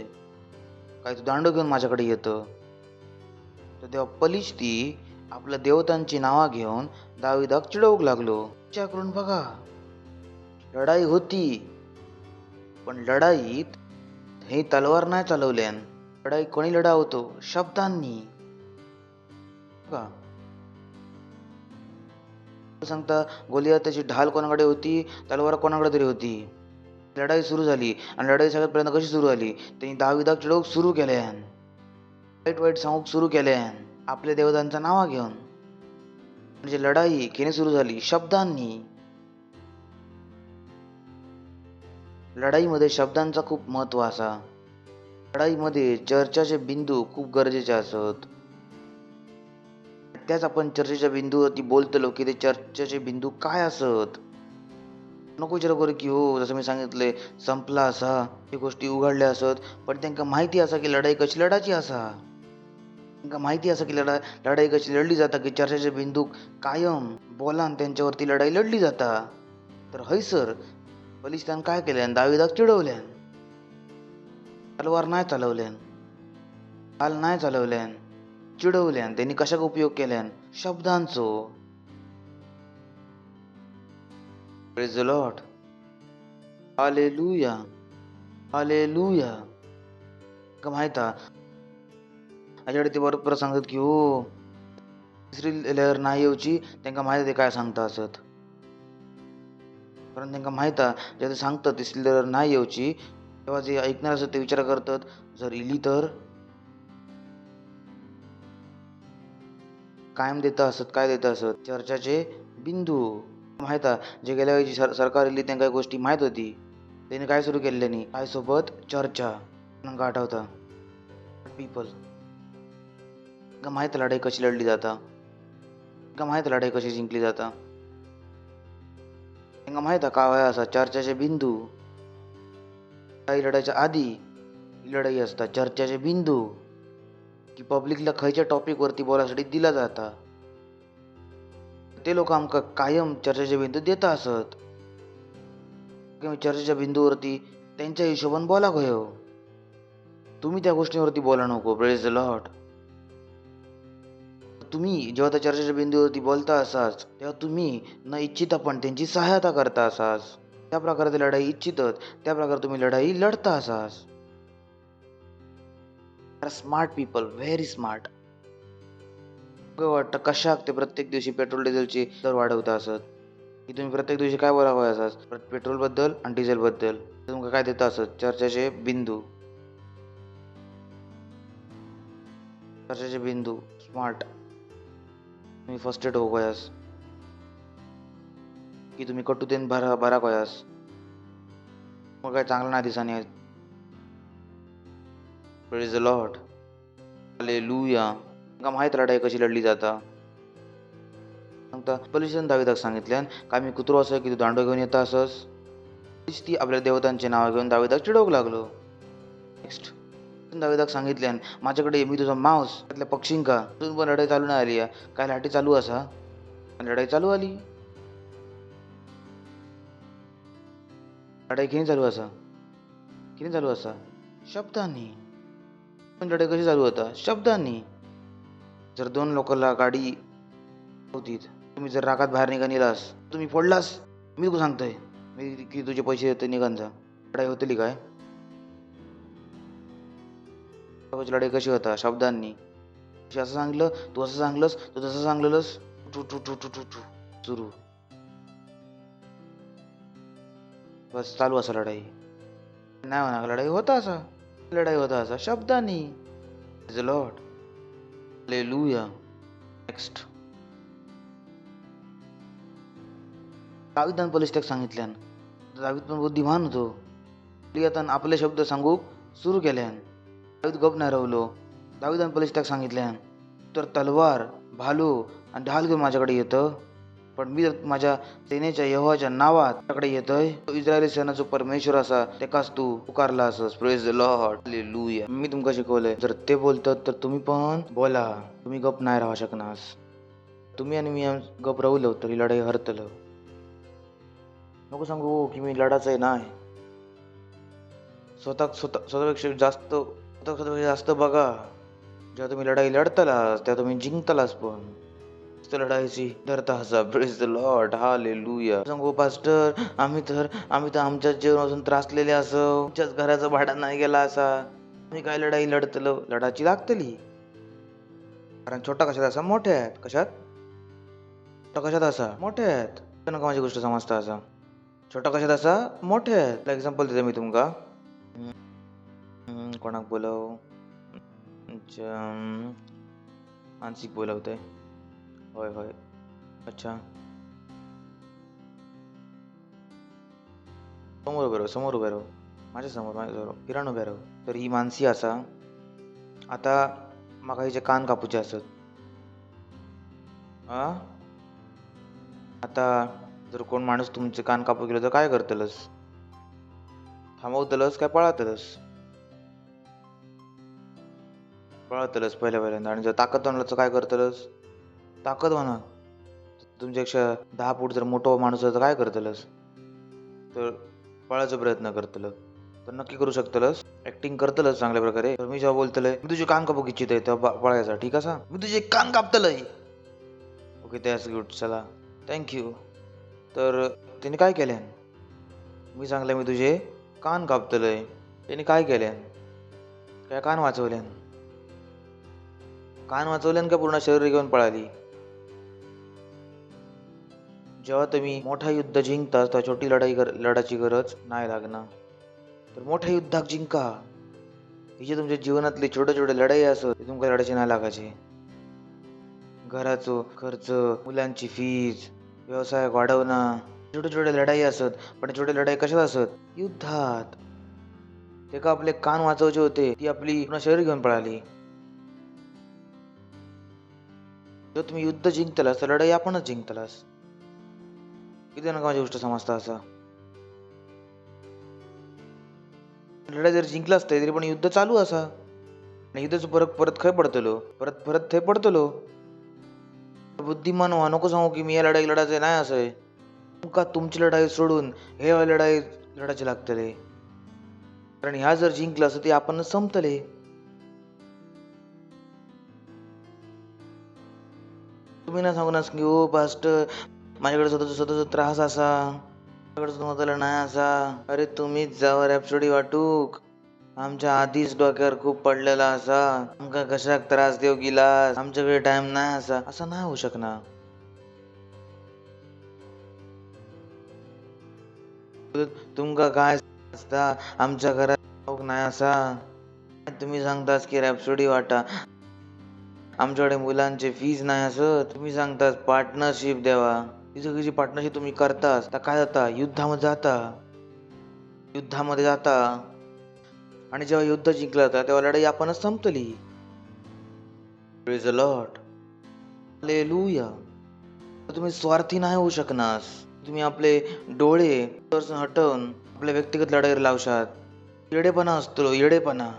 काय तू दांडो घेऊन माझ्याकडे येतं. तर तेव्हा पोलीस ती आपल्या देवतांची नावा घेऊन दाविदाक चिडवूक लागलो. विचार करून बघा, लढाई होती पण लढाईत हे तलवार नाही चालवल्यान. लढाई कोणी लढावतो? शब्दांनी. बघा सांगता गोलियाताची ढाल कोणाकडे होती, तलवार कोणाकडे तरी होती. लढाई सुरू झाली आणि लढाई सगळ्यात पहिल्यांदा कशी सुरू झाली? त्यांनी दाविदाक चिडवूक सुरू केल्यान, वाईट वाईट सांगूक सुरू केल्यान आपल्या देवतांचा नावा घेऊन. म्हणजे लढाई केने सुरू झाली? शब्दांनी. लढाईमध्ये शब्दांचा खूप महत्व असा. लढाईमध्ये चर्चाचे बिंदू खूप गरजेचे असत. त्याच आपण चर्चेच्या बिंदूवरती बोलतलो की ते चर्चेचे बिंदू काय असत. नको विचार करू की हो जसं मी सांगितले संपला असा, ही गोष्टी उघडल्या असत, पण त्यांना माहिती असा की लढाई कशी लढायची असा. त्यांना माहिती असा की लढाई कशी लढली जाता, की चर्चेचे बिंदू कायम बोलान त्यांच्यावरती लढाई लढली जाता. तर हैसर बलिस्तान काय केल्यान? दाविदाक चिडवल्यान, तलवार नाही चालवल्यान, ढाल नाही चालवल्यान, चिडवल्यान. त्यांनी कशाचा उपयोग केल्यान? शब्दांचो. Praise the Lord. Hallelujah, hallelujah. का माहिता याच्याकडे ते बरोबर सांगतात की हो तिसरी लहर नाही येऊची. त्यांना माहिती ते काय सांगता असत, कारण त्यांना माहिता जेव्हा ते सांगतात तिसरी लहर नाही येऊची तेव्हा जे ऐकणार असत ते विचार करतात जर इली तर कायम देता असत. काय देता असत? चर्चाचे बिंदू. माहिता जे गेल्या वेळी सरकार इली त्यांना काही गोष्टी माहीत होती. त्यांनी काय सुरू केलेल्यानी? काय सोबत? चर्चा. त्यांना आठवता पीपल का माहित लढाई कशी लढली जाता, का माहित लढाई कशी जिंकली जाता. त्यांना माहित का वय असा चर्चाचे बिंदू. काही लढाईच्या आधी लढाई असतात चर्चाचे बिंदू की पब्लिकला खयच्या टॉपिक वरती बोलायसाठी दिला जाता. ते लोक आमका कायम चर्चेचे बिंदू देता असत. चर्चेच्या बिंदूवरती त्यांच्या हिशोबाने बोला गयो. तुम्ही त्या गोष्टीवरती बोला नको. Praise the Lord. तुम्ही जेव्हा त्या चर्चेच्या बिंदूवरती बोलता असाच तेव्हा तुम्ही न इच्छिता पण त्यांची सहायता करता असाच. त्या प्रकारे लढाई इच्छितात त्या प्रकारे तुम्ही लढाई लढता असाच. Smart people, very smart. वाटतं कशाक ते प्रत्येक दिवशी पेट्रोल डिझेलचे दर वाढवता असत की तुम्ही प्रत्येक दिवशी काय बोलावं असाच पेट्रोल बद्दल आणि डिझेल बद्दल. तुम्हाला काय देता असत? चर्चेचे बिंदू. चर्चेचे बिंदू. स्मार्ट. तुम्ही फर्स्ट एड हो गयास की तुम्ही कटुतेन भरा गयास मग काय चांगलं नाही दिसाने. Praise the Lord. हालेलुया. का माहित लढाई कशी लढली जाता. सांगता पोलिसांनी दाविदाक सांगितल्यान काय मी कुत्रो असं की तू दांडो घेऊन येता असस. ती आपल्या देवतांचे नाव घेऊन दाविदाक चिडवूक लागलो. नेक्स्ट दाविदाक सांगितल्यान माझ्याकडे मी तुझा मांस त्यातल्या पक्षींका तुझून पण लढाई चालू नाही आली. काय लाठी चालू असा लढाई चालू आली. लढाई किती चालू असा? किती चालू असा? शब्दांनी. पण लढाई कशी चालू होता? शब्दांनी. जर दोन लोकांना गाडी होती तुम्ही जर रागात बाहेर निघालास तुम्ही फोडलास मी तुला सांगतोय मी की तुझे पैसे येते निघांचा लढाई होतली काय? लढाई कशी होता? शब्दांनी. असं सांगलं तू असं सांगलंस तू तसं सांगलेलंस टू टू टू टू टू टू सुरू बस चालू असा लढाई नाही म्हणा लढाई होता असा शब्दांनी. लॉर्ड. हालेलुया. नेक्स्ट. दावीदान पलिस्त्याक सांगितल्यान. दावीद पण बुद्धिमान होतो. लियातान आपले शब्द सांगूक सुरू केल्यान. दावीद गप नाही रावलो. दावीदान पलिस्त्याक सांगितल्यान, तर तलवार, भालू आणि ढाल घेऊन माझ्याकडे येतं, पण मी जर माझ्या सेनेच्या यहोवाच्या नावात त्याकडे येतोय, तो इस्रायली सेनाचो परमेश्वर असा तेकाच तू पुकारला असस. Praise the Lord. हालेलुया. मी तुमका शिकवलंय, जर ते बोलतात तर तुम्ही पण बोला. तुम्ही गप नाही राहू शकनास. तुम्ही आणि मी गप राहलो तरी लढाई हरतलं. नको सांगू की मी लढाच आहे. नाही, स्वतःपेक्षा जास्त बघा. जेव्हा तुम्ही लढाई लढतालास तेव्हा तुम्ही जिंकतालास. पण लढाईची धरता असा. Praise the Lord. हालेलुया. सांगू पास्टर, आम्ही तर आमच्याच जीवनातून त्रासलेले असो, आमच्याच घराचा भाडा नाही गेला असा, आम्ही काय लढाई लढतलो. लढाची लागतली. कारण छोटा कशात असा मोठ्या आहेत. कशात असा मोठ्या आहेत. नका माझी गोष्ट समजता. असा छोटा कशात असा मोठे आहेत. एक्झाम्पल देते मी तुमका. कोणाक बोलव, मानसिक बोलवते. होय होय. अच्छा, समोर उभे राहू. माझ्या समोर फिराण उभे राहू. तर ही मानसी असा. आता म्हाका हिचे कान कापूचे असत. आता जर कोण माणूस तुमचे कान कापू गेलो तर काय करतलस? थांबवतलस काय पळातलस? पहिल्यांदा. आणि जर ताकदवान तर काय करतलस? ताकदवान. तुमच्यापेक्षा 10 फूट जर मोठा माणूस तर काय करतलस? तर पळायचा प्रयत्न करतलं. तर नक्की करू शकतलस. ऍक्टिंग करतलस चांगल्या प्रकारे. तर मी जेव्हा बोलतलय मी तुझे कान कापू इच्छित आहे तेव्हा पळायचा. ठीक असा, मी तुझे कान कापतलय. Okay, that's good. चला, थँक्यू. तर त्याने काय केल्यान? मी सांगलं मी तुझे कान कापतलय. त्याने काय केल्यान? काय कान वाचवल्यान? का पूर्ण शरीर घेऊन पळाली? जेव्हा तुम्ही मोठा युद्ध जिंकता तेव्हा छोटी लढाची गरज नाही लागणार. तर मोठ्या युद्धात जिंका. ही जे तुमच्या जीवनातले छोटे छोटे लढाई असत ते तुमच्या लढायची नाही लागायची. घराचो खर्च, मुलांची फीज, व्यवसाय वाढवणं, छोटे छोटे लढाई असत. पण छोटे लढाई कशात असत? युद्धात. ते का आपले कान वाचवायचे होते, ती आपली पूर्ण शरीर घेऊन पळाली. जर तुम्ही युद्ध जिंकतलास तर लढाई आपणच जिंकतलास. किती नका माझी गोष्ट समजता. असा लढाई जर जिंकलाच तरी पण युद्ध चालू असा. आणि युद्धाचं परत खय पडतलो, परत थे पडतलो. बुद्धिमान व्हा. नको सांगू की मी या लढाई लढायचं नाही असं. तुमका तुमची लढाई सोडून हे लढाई लढायची लागतले. कारण ह्या जर जिंकलं असं ते आपणच संपतले. तुम्ही ना सांगू ना की ओ पास्टर माझ्याकडे स्वतःचा त्रास असा, माझ्याकडे स्वतःला नाही असा. अरे तुम्हीच जावा रॅपसोडी वाटूक. आमच्या आधीच डोक्यावर खूप पडलेला असा. आमका कशाक त्रास देऊ गेला, आमच्याकडे टाइम नाही असा. असं नाही होऊ शकणार. तुमका काय असता आमच्या घरात नाही असा. तुम्ही सांगतास की रॅपसोडी वाटा, आमच्याकडे मुलांचे फीज नाही असत. तुम्ही सांगतास पार्टनरशिप द्यावा. ही सगळी जी पार्टनरशिप तुम्ही करतास तर काय जाता? युद्धामध्ये जाता. आणि जेव्हा युद्ध जिंकलं जातं तेव्हा लढाई आपणच संपतली. Praise the Lord. हालेलुया. तुम्ही स्वार्थी नाही होऊ शकणार. तुम्ही आपले डोळे हटवून आपल्या व्यक्तिगत लढाईवर लावशात. येडेपणा असतो, येडेपणा.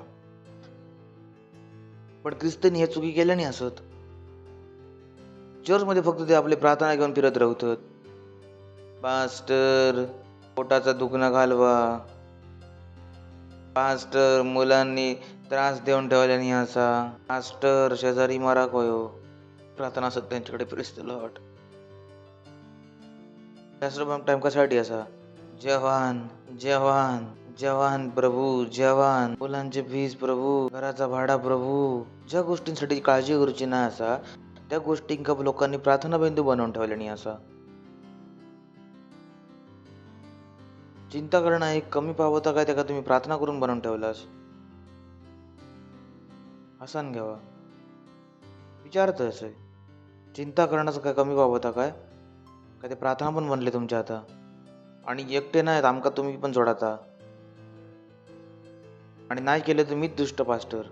पण ख्रिस्तांनी हे चुकी केल्या नाही असत. चर्च मध्ये फक्त ते आपले प्रार्थना घेऊन फिरत राहतात. पास्टर पोटाचा दुखणं घालवा, पास्टर मुलांनी त्रास देऊन ठेवल्यानी असा, पास्टर शेजारी मारा कोयो. प्रार्थना असत त्यांच्याकडे. Praise the Lord. टाइम कशासाठी असा? जेवण प्रभू, जेवण, मुलांचे फीज प्रभू, घराचा भाडा प्रभू. ज्या गोष्टींसाठी काळजी करूची नाही असा त्या गोष्टींका लोकांनी प्रार्थना बिंदू बनवून ठेवले नाही असा. चिंता करणं एक कमी पावता काय त्याका तुम्ही प्रार्थना करून बनवून ठेवलास. हसन घ्यावा. विचारतं असं चिंता करण्याचं काय कमी बाबत काय काय ते प्रार्थना पण बनले तुमच्या आता आणि एकटे नाहीत आमका तुम्ही पण जोडाता आणि नाही केले तर मीच दुष्ट पास्टर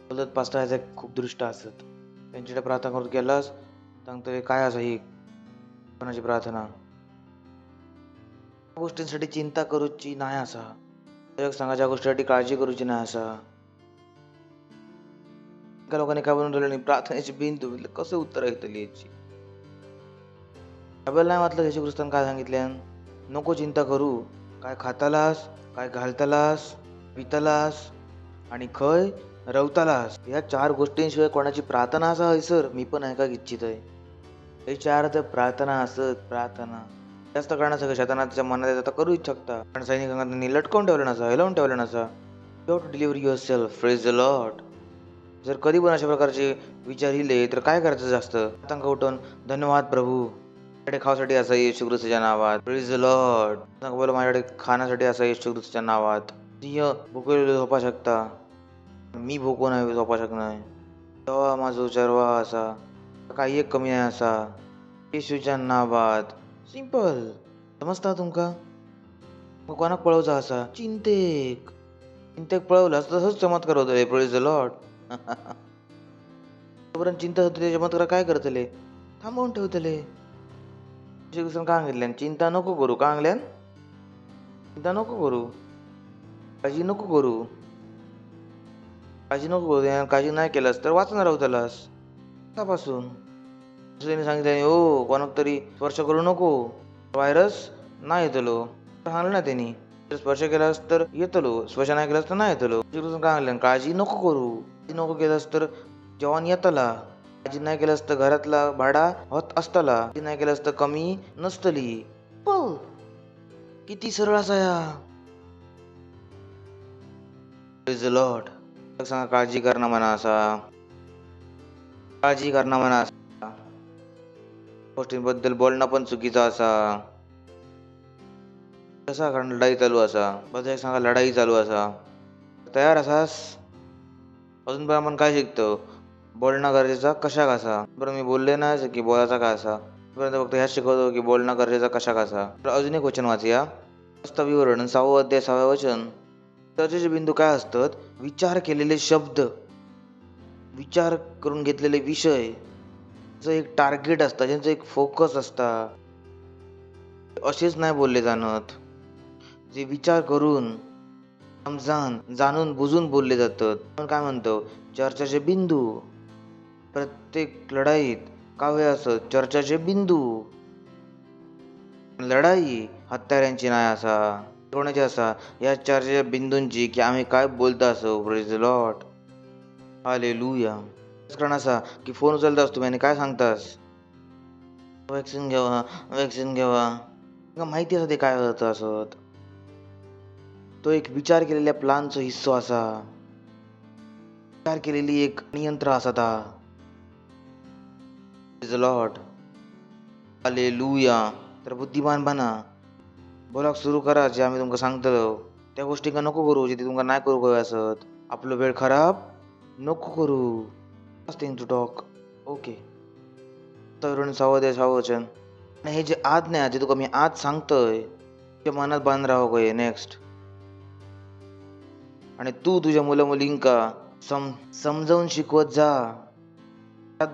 बोलत पास्टर ह्याचे खूप दृष्ट असत त्यांच्याकडे प्रार्थना करून गेलास सांगतो काय असं ही कोणाची प्रार्थना गोष्टींसाठी चिंता करूची नाही असा जग सांगा ज्या गोष्टीसाठी काळजी करूची नाही असा एका लोकांनी काय बनवून ठेवलं नाही प्रार्थनेची बिंदू कसं उत्तर येतली याची बायबल नाही वाचलं येशू ख्रिस्तान काय सांगितले नको चिंता करू काय खातालास काय घालतालास पितालास आणि खय रवतालास या 4 गोष्टींशिवाय कोणाची प्रार्थना असा सर मी पण ऐका इच्छित आहे हे 4 तर प्रार्थना असत प्रार्थना जास्त करण्याचं शैतानाच्या मनात आता करू शकता पण सैनिकांना त्यांनी लटकवून ठेवलं नसा हेलावून ठेवलं नसा you to deliver yourself praise the Lord जर कधी पण अशा प्रकारचे विचार इले तर काय करायचं जास्त आतंक उठून धन्यवाद प्रभू माझ्याकडे खावासाठी असा येशू ख्रिस्ताच्या नावात फ्रेज द लॉर्ड बोला माझ्याकडे खाण्यासाठी असा येशू ख्रिस्ताच्या नावात सिंह भुकेले झोपा शकता मी भोकून नाही झोपा शकणार तेव्हा माझा उचारवा असा काही एक कमी नाही असा येशूच्या नावात सिंपल समजता तुमका मग कोणाक पळवचा असा चिंतेक पळवला तसंच चमत्कार होतले प्रेज द लॉर्ड तोपर्यंत चिंता होते चमत्कार काय करतले थांबवून ठेवतले काय सांगितल्यान चिंता नको करू का सांगल्यान चिंता नको करू काळजी नको करू काळजी नाही केलास तर वाचणार आहोत त्यालास त्यापासून सांगितलं हो कोणाक तरी स्पर्श करू नको व्हायरस नाही येतलो सांगलं ना त्यांनी स्पर्श केलास तर येतलो स्पर्श नाही केलास तर नाही येतलो काय काळजी नको करू काळजी नको केलास तर जेवण येतला काळजी नाही केलास तर घरातला भाडा होत असतला काळजी नाही केलास तर कमी नसतली किती सरळ असा या लॉर्ड सांगा काळजी करणं म्हणा असा गोष्टींबद्दल बोलणं पण चुकीचं असा कसा कारण लढाई चालू असा बघा सांगा लढाई चालू असा तयार असास अजून पण आपण काय शिकतो बोलणं गरजेचा कशा कसा बरं मी बोलले नाही की बोलायचा का असा फक्त ह्याच शिकवतो की बोलणं गरजेचा कशा कसा अजून एक वचन वाचूया विवरण 6 अध्याय 6 वचन चर्चेचे बिंदू काय असतात विचार केलेले शब्द विचार करून घेतलेले विषय एक टार्गेट असतं ज्यांचं एक फोकस असता असेच नाही बोलले जाणत जे विचार करून समजान जाणून बुजून बोलले जातात आपण काय म्हणतो चर्चाचे बिंदू प्रत्येक लढाईत काव्य असत चर्चाचे बिंदू लढाई हत्यारांची नाही असा कोणाची असा या चर्चेच्या बिंदूंची की आम्ही काय बोलतो असो प्रेज द लॉर्ड हालेलुया कारण असा की फोन उचलतास तुम्ही आणि काय सांगतास वॅक्सिन घ्यावा माहिती असं ते काय होतं असत तो एक विचार केलेल्या प्लॅनचा हिस्सा असा विचार केलेली एक नियंत्रण असा लॉर्ड हालेलुया तर बुद्धिमान बना बोलाक सुरू करा जे आम्ही तुमका सांगतलो त्या गोष्टी का नको करू जे तुमका नाही करू हवे असत आपलं वेळ खराब नको करू थिंग टू टॉक ओके तर 6 अध्याय 6 वचन आणि हे जे आज्ञा जे तुका मी आज सांगतोय ते मनात बांध राहो गये नेक्स्ट आणि तू तुझ्या मुला मुलींका समजावून शिकवत जा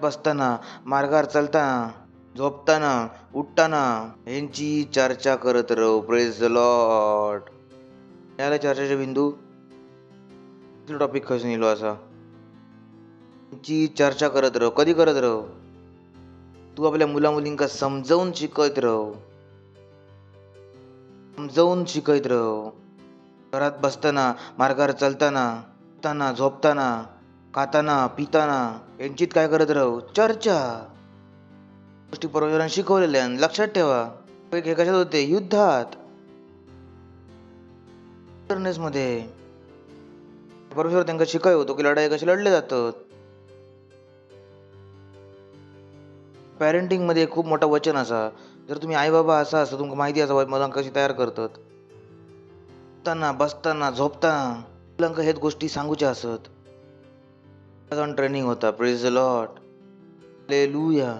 बसताना मार्गावर चालताना झोपताना उठताना यांची चर्चा करत राहू प्रेज द लॉर्ड याला चर्चेचे बिंदू टॉपिक खसून येलो असा ची चर्चा करत राहू कधी करत राहू तू आपल्या मुला मुलींका समजावून शिकत राहू घरात बसताना मार्गावर चालताना झोपताना खाताना पिताना यांचीत काय करत राहू चर्चा गोष्टी परमेश्वराने शिकवलेल्या लक्षात ठेवा हे कशात होते युद्धात मध्ये परमेश्वर त्यांना शिकाय होतो की लढाई कशी लढले जातात पॅरेंटिंग मध्ये खूप मोठा वचन असा जर तुम्ही आई बाबा असा असं तुमका माहिती असा मुलांना कशी तयार करतात बसताना झोपताना मुलांका हेच गोष्टी सांगूच्या असत जाऊन ट्रेनिंग होता. Praise the Lord. हालेलुया.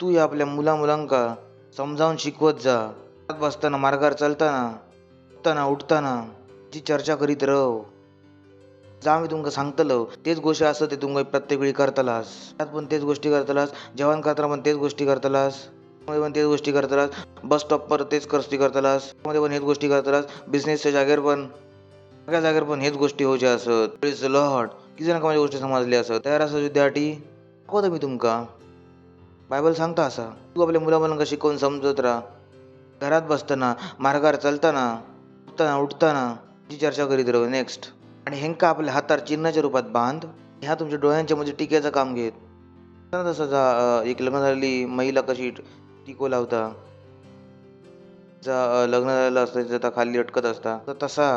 तू या आपल्या मुलांका समजावून शिकवत जा. घरात बसताना, मार्गावर चालताना, उठताना जी चर्चा करीत राह. जा मी तुमका सांगतलो तेच गोष्टी असत ते तुमका प्रत्येक वेळी करतलास. त्यात पण तेच गोष्टी करतलास. जेवण करताना पण तेच गोष्टी करतलास. मध्ये पण तेच गोष्टी करतलास. बस स्टॉपवर तेच गोष्टी करतलास. मध्ये पण हेच गोष्टी करतलास. बिझनेसच्या जागेवर पण सगळ्या जागेवर पण हेच गोष्टी होच्या असत. Praise the Lord. किती जणांका माझ्या गोष्टी समजल्या असत. तयार असत विद्यार्थी. दाखवतो मी तुमका. बायबल सांगता असा तू आपल्या मुलांना शिकवून समजत राहा. घरात बसताना, मार्गावर चालताना, उठताना जी चर्चा करीत राहू. नेक्स्ट. आणि हेंका आपल्या हातावर चिन्हाच्या रूपात बांध. ह्या तुमच्या डोळ्यांच्या मध्ये टिक्याचं काम घेत. तसं एक लग्न झालेली महिला कशी टिको लावता, लग्न झालेलं असतं त्या खाली अटकत असता, तर तसा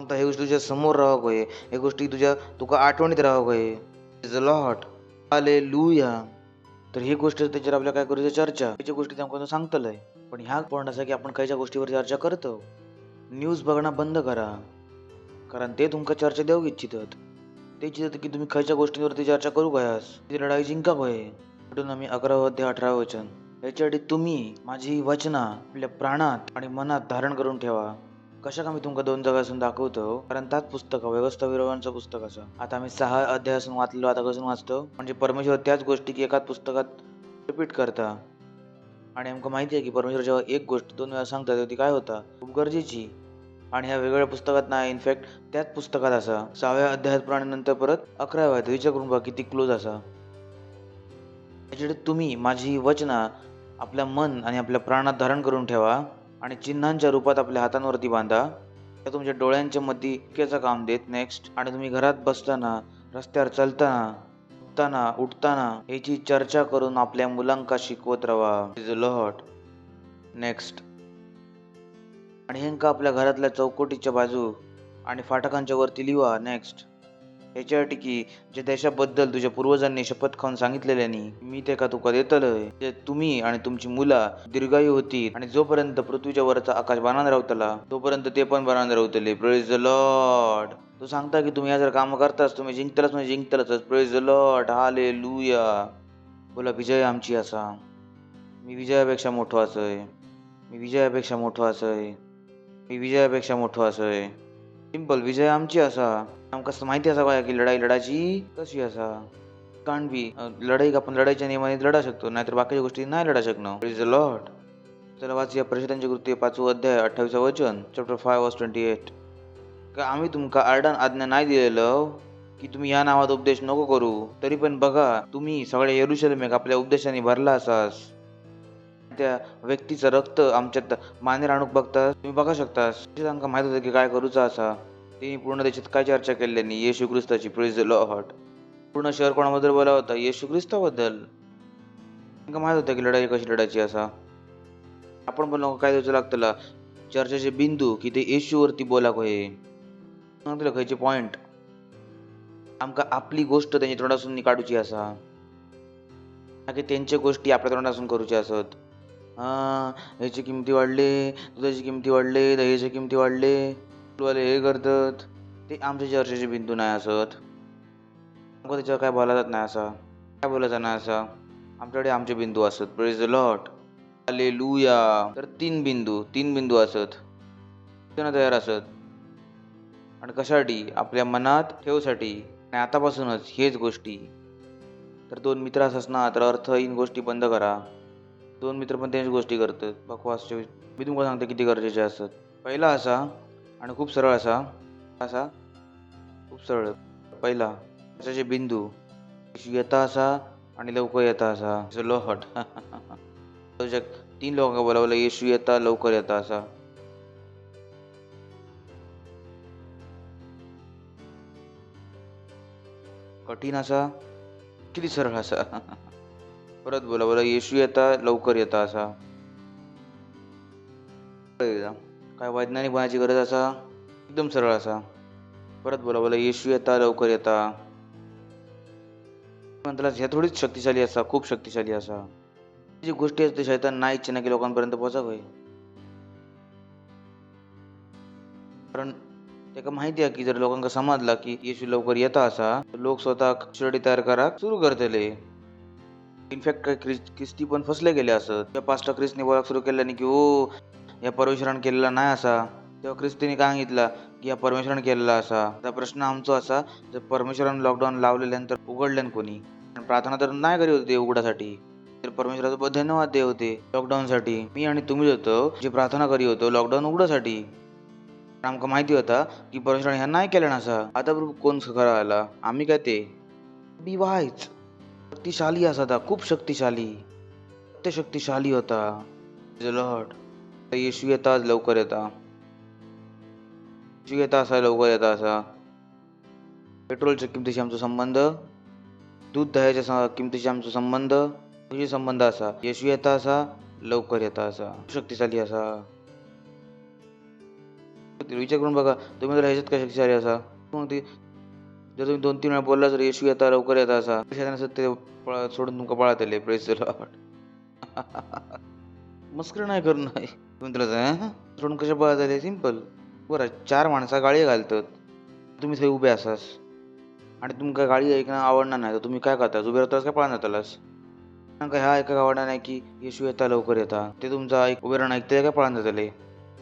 हे गोष्टी तुझ्या समोर राहावं होय. हे गोष्टी तुका आठवणीत राहावं होय. लॉर्ड. हालेलुया. तर ही गोष्ट त्याच्यावर आपल्या काय करूची चर्चा याची गोष्टी आमकां सांगतलंय. पण ह्या पॉईंट असा की आपण खयच्या गोष्टीवर चर्चा करतो. न्यूज बघणं बंद करा. कारण ते तुमका चर्चा देऊ इच्छितात. ते इच्छितात की तुम्ही खयच्या गोष्टींवरती चर्चा करू गयास. ती लढाई जिंका होय. म्हणून आम्ही 11 अध्याय 18 वचन. याच्यासाठी तुम्ही माझी वचना आपल्या प्राणात आणि मनात धारण करून ठेवा. कशा का मी तुमका 2 जागासून दाखवतो. कारण त्याच पुस्तक व्यवस्था विरोधांचं पुस्तक असं. आता आम्ही 6 अध्यायासून वाचलो. आता कसून वाचतो म्हणजे परमेश्वर त्याच गोष्टी की एकाच पुस्तकात रिपीट करता. आणि आमका माहिती आहे की परमेश्वर जेव्हा एक गोष्ट 2 वेळा सांगतात ती काय होता खूप गरजेची. आणि ह्या वेगळ्या पुस्तकात नाही. इनफॅक्ट त्याच पुस्तकात असा 6व्या अध्यायात प्राण्यानंतर परत 11व्या अध्याय विचार करून बघा किती क्लोज असा. याच्याकडे तुम्ही माझी वचना आपल्या मन आणि आपल्या प्राणात धारण करून ठेवा आणि चिन्हांच्या रूपात आपल्या हातांवरती बांधा. त्या तुमच्या डोळ्यांच्या मध्ये टिक्याचं काम देत. नेक्स्ट. आणि तुम्ही घरात बसताना, रस्त्यावर चालताना, उठताना याची चर्चा करून आपल्या मुलांका शिकवत राहा. Is Lord. नेक्स्ट. आणि हेंका आपल्या घरातल्या चौकटीच्या बाजू आणि फाटकांच्या वरती लिहा. नेक्स्ट. याच्यासाठी की जे देशाबद्दल तुझ्या पूर्वजांनी शपथ खाऊन सांगितलेल्यानी मी ते का तुका देतलंय. जे तुम्ही आणि तुमची मुला दीर्घायू होतील आणि जोपर्यंत पृथ्वीच्या वरचा आकाश बाणान राहतला तोपर्यंत ते पण बाणान राहतले. Praise the lord. तो सांगता की तुम्ही या जर काम करतास तुम्ही जिंकतलाच म्हणजे जिंकतलाच. Praise the Lord. हालेलुया. बोला विजय आमची असा. मी विजयापेक्षा मोठो असय. मी विजयापेक्षा मोठो असय. मी विजयापेक्षा मोठो असय. सिंपल. विजय आमची असा. आमका माहिती असा काय की लढायची कशी असा. कान बी लढाई आपण लढाईच्या नियमाने लढा शकतो नाहीतर बाकीच्या गोष्टी नाही लढा शकणार. Praise the Lord. चला वाचूया परिषदांची कृती 5 अध्याय 28 वचन. चॅप्टर 5 वर्स 28. का आम्ही तुमका आरडान आज्ञा नाही दिलेलं की तुम्ही या नावात उपदेश नको करू. तरी पण बघा तुम्ही सगळ्या यरूशलेमेक आपल्या उपदेशाने भरला असास. त्या व्यक्तीचं रक्त आमच्यात मानेर आणूक बघता तुम्ही बघा शकतास. तांका माहित होतं की काय करूचा असा. त्यांनी पूर्ण देशात काय चर्चा केलेली येशू ख्रिस्ताची. Praise the lord. पूर्ण शहर कोणाबद्दल बोला होता येशू ख्रिस्ताबद्दल. त्यांना माहित होतं की लढाई कशी लढायची असा. आपण पण काय द्यायचं लागतला चर्चेचे बिंदू की ते येशूवरती बोला होय. तुला खायचे पॉइंट आमका आपली गोष्ट त्यांच्या तोंडासून काढूची असा की त्यांच्या गोष्टी आपल्या तोंडासून करूचे असत. ह्याची किमती वाढले, दुधाची किमती वाढले, दह्याची किमती वाढले, वाले हे करतात. ते आमच्या चर्चेचे बिंदू नाही असत. आमका त्याच्यावर काय बोलायचं नाही असा. काय बोलायचं नाही असा. आमच्याकडे आमचे बिंदू असत. Praise the Lord. हालेलुया. तर 3 बिंदू असत. त्यांना तयार असत. आणि कशासाठी आपल्या मनात ठेवसाठी. आणि आतापासूनच हेच गोष्टी. तर 2 मित्र असतात ना तर अर्थहीन गोष्टी बंद करा. 2 मित्र पण त्याच गोष्टी करतात बकवासच्या. मी तुम्हाला सांगते किती गरजेचे असतात. पहिला असा आणि खूप सरळ असा. खूप सरळ. पहिला त्याचे बिंदू येता असा आणि लवकर येता असा. लॉर्ड. 3 लोकांना बोलावलं येशू येता लवकर येता असा. कठीण असा किती सरळ असा. परत बोला येशू येता लवकर येता असा. काय वैज्ञानिक बनायची गरज असा एकदम सरळ असा. परत बोला येशू येता लवकर येता. म्हणताला ह्या थोडीच शक्तिशाली असा. खूप शक्तिशाली असा. जी गोष्टी असते शैतान नाही इच्छा की लोकांपर्यंत पोहोचावे. कारण ताका माहिती आहे की जर लोकांका समजला की येशू लवकर येता असा तर लोक स्वतः शिर्डी तयार कराक सुरू करतले. इनफॅक्ट काही ख्रिस्ती पण फसले गेले असत. त्या पास्टर ख्रिस्तीने बोलाक सुरू केल्याने की ओ या परमेश्वरान केलेला नाही असा. तेव्हा ख्रिस्तीने काय सांगितलं की या परमेश्वरान केलेला असा. आता प्रश्न आमचो असा, जर परमेश्वरान लॉकडाऊन लावलेल्यानंतर उघडल्यान कोणी? आणि प्रार्थना तर नाही करी होती उघडासाठी, तर परमेश्वराचा बहुत धन्यवाद दे होते लॉकडाऊनसाठी. मी आणि तुम्ही होतो जे प्रार्थना करी होतो लॉकडाऊन उघडासाठी. आमका माहिती होता की परमेश्वराने ह्या नाही केलं नसा. आता कोण खरा आला? आम्ही काय ते बी वायच शक्तिशाली असा था, खूप शक्तिशाली, ते शक्तिशाली होता. लॉर्ड येशू येता लवकर येता, येशू येता असा लवकर येता असा. पेट्रोलच्या किमतीशी आमचा संबंध, दूध दह्याच्या किमतीशी आमचा संबंध, तुझे संबंध असा. येशू येता असा लवकर येता असा, शक्तिशाली असा. विचार करून बघा, तुम्ही जर ह्याच्यात काय शक्तिशाली असा. मग ते जर तुम्ही 2-3 वेळा बोलला जर येशू येता लवकर येता असा, ते सोडून तुमका पळत आले. Praise the Lord. मस्करी नाही करू नाही तुम्ही तुला सोडून कशा पळत आले. सिंपल. बरं 4 माणसा गाळी घालतात, तुम्ही थंय उभे असास आणि तुमका गाडी ऐकणं आवडणार नाही तर तुम्ही काय करता? उभे राहतास का पळत जातास? ह्या ऐका आवडणार नाही की येशू येता लवकर येता, ते तुमचा उभे राहणं ऐकते काय पळत जातले.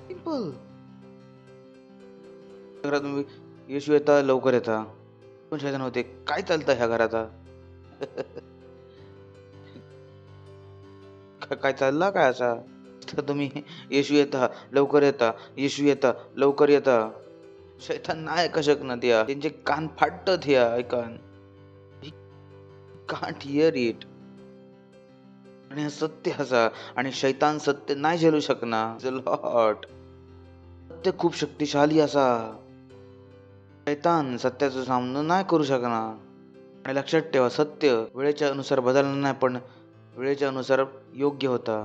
सिंपल. तुम्ही येशू येता लवकर येता पण शैतान होते काय चालतं ह्या घरात? काय चालला काय असा? तर तुम्ही येशू येता लवकर येता, येशू येता लवकर येता. शैतान नाही ऐका शकणार त्या, त्यांचे कान फाटत ह्या ऐकान. Can't hear it. आणि हे सत्य असा आणि शैतान सत्य नाही झेलू शकणार. लॉर्ड सत्य खूप शक्तिशाली असा. शैतान सत्याचा सामना नाही करू शकणार. आणि लक्षात ठेवा, सत्य वेळेच्या अनुसार बदलणार नाही पण वेळेच्या अनुसार योग्य होता.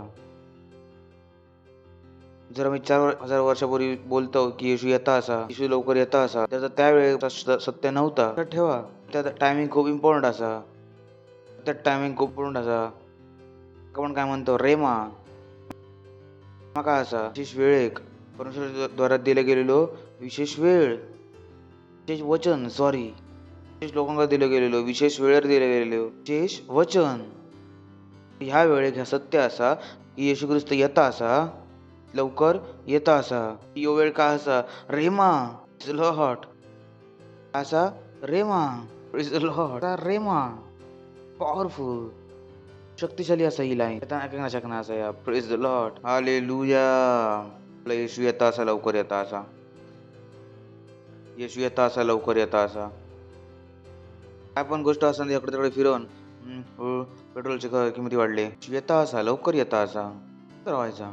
जर आम्ही 4000 वर्षापूर्वी बोलतो की येशू येता असा, येशू लवकर येता असा, त्याचा त्यावेळेचा सत्य नव्हता. लक्षात ठेवा, त्याचा टायमिंग खूप इम्पॉर्टंट असा. त्या टायमिंग खूप इम्पॉर्टंट असा. आपण काय म्हणतो रेमा काय असा? विशेष वेळ, एक परमेश्वराद्वारा दिले गेलेलो विशेष वेळ, विशेष वचन, विशेष लोकांना दिलं गेलेलो विशेष वेळेवर दिले गेलेलो विशेष वचन. ह्या वेळेक ह्या सत्य असा की येशू ख्रिस्त येता असा, लवकर येता असा. यो वेळ काय असा? रेमा. लॉर्ड असा rhema. Praise the lord. Rhema powerful, शक्तिशाली असा ही लाईन. ऐकणार शकणार असा या. Praise the Lord. Hallelujah. Yeshu येता असा लवकर येता असा, येशू येता असा लवकर येता असा. काय पण गोष्ट असं इकडे तिकडे फिरवून पेट्रोलची किंमती वाढले, येता असा लवकर येता असा तर व्हायचा.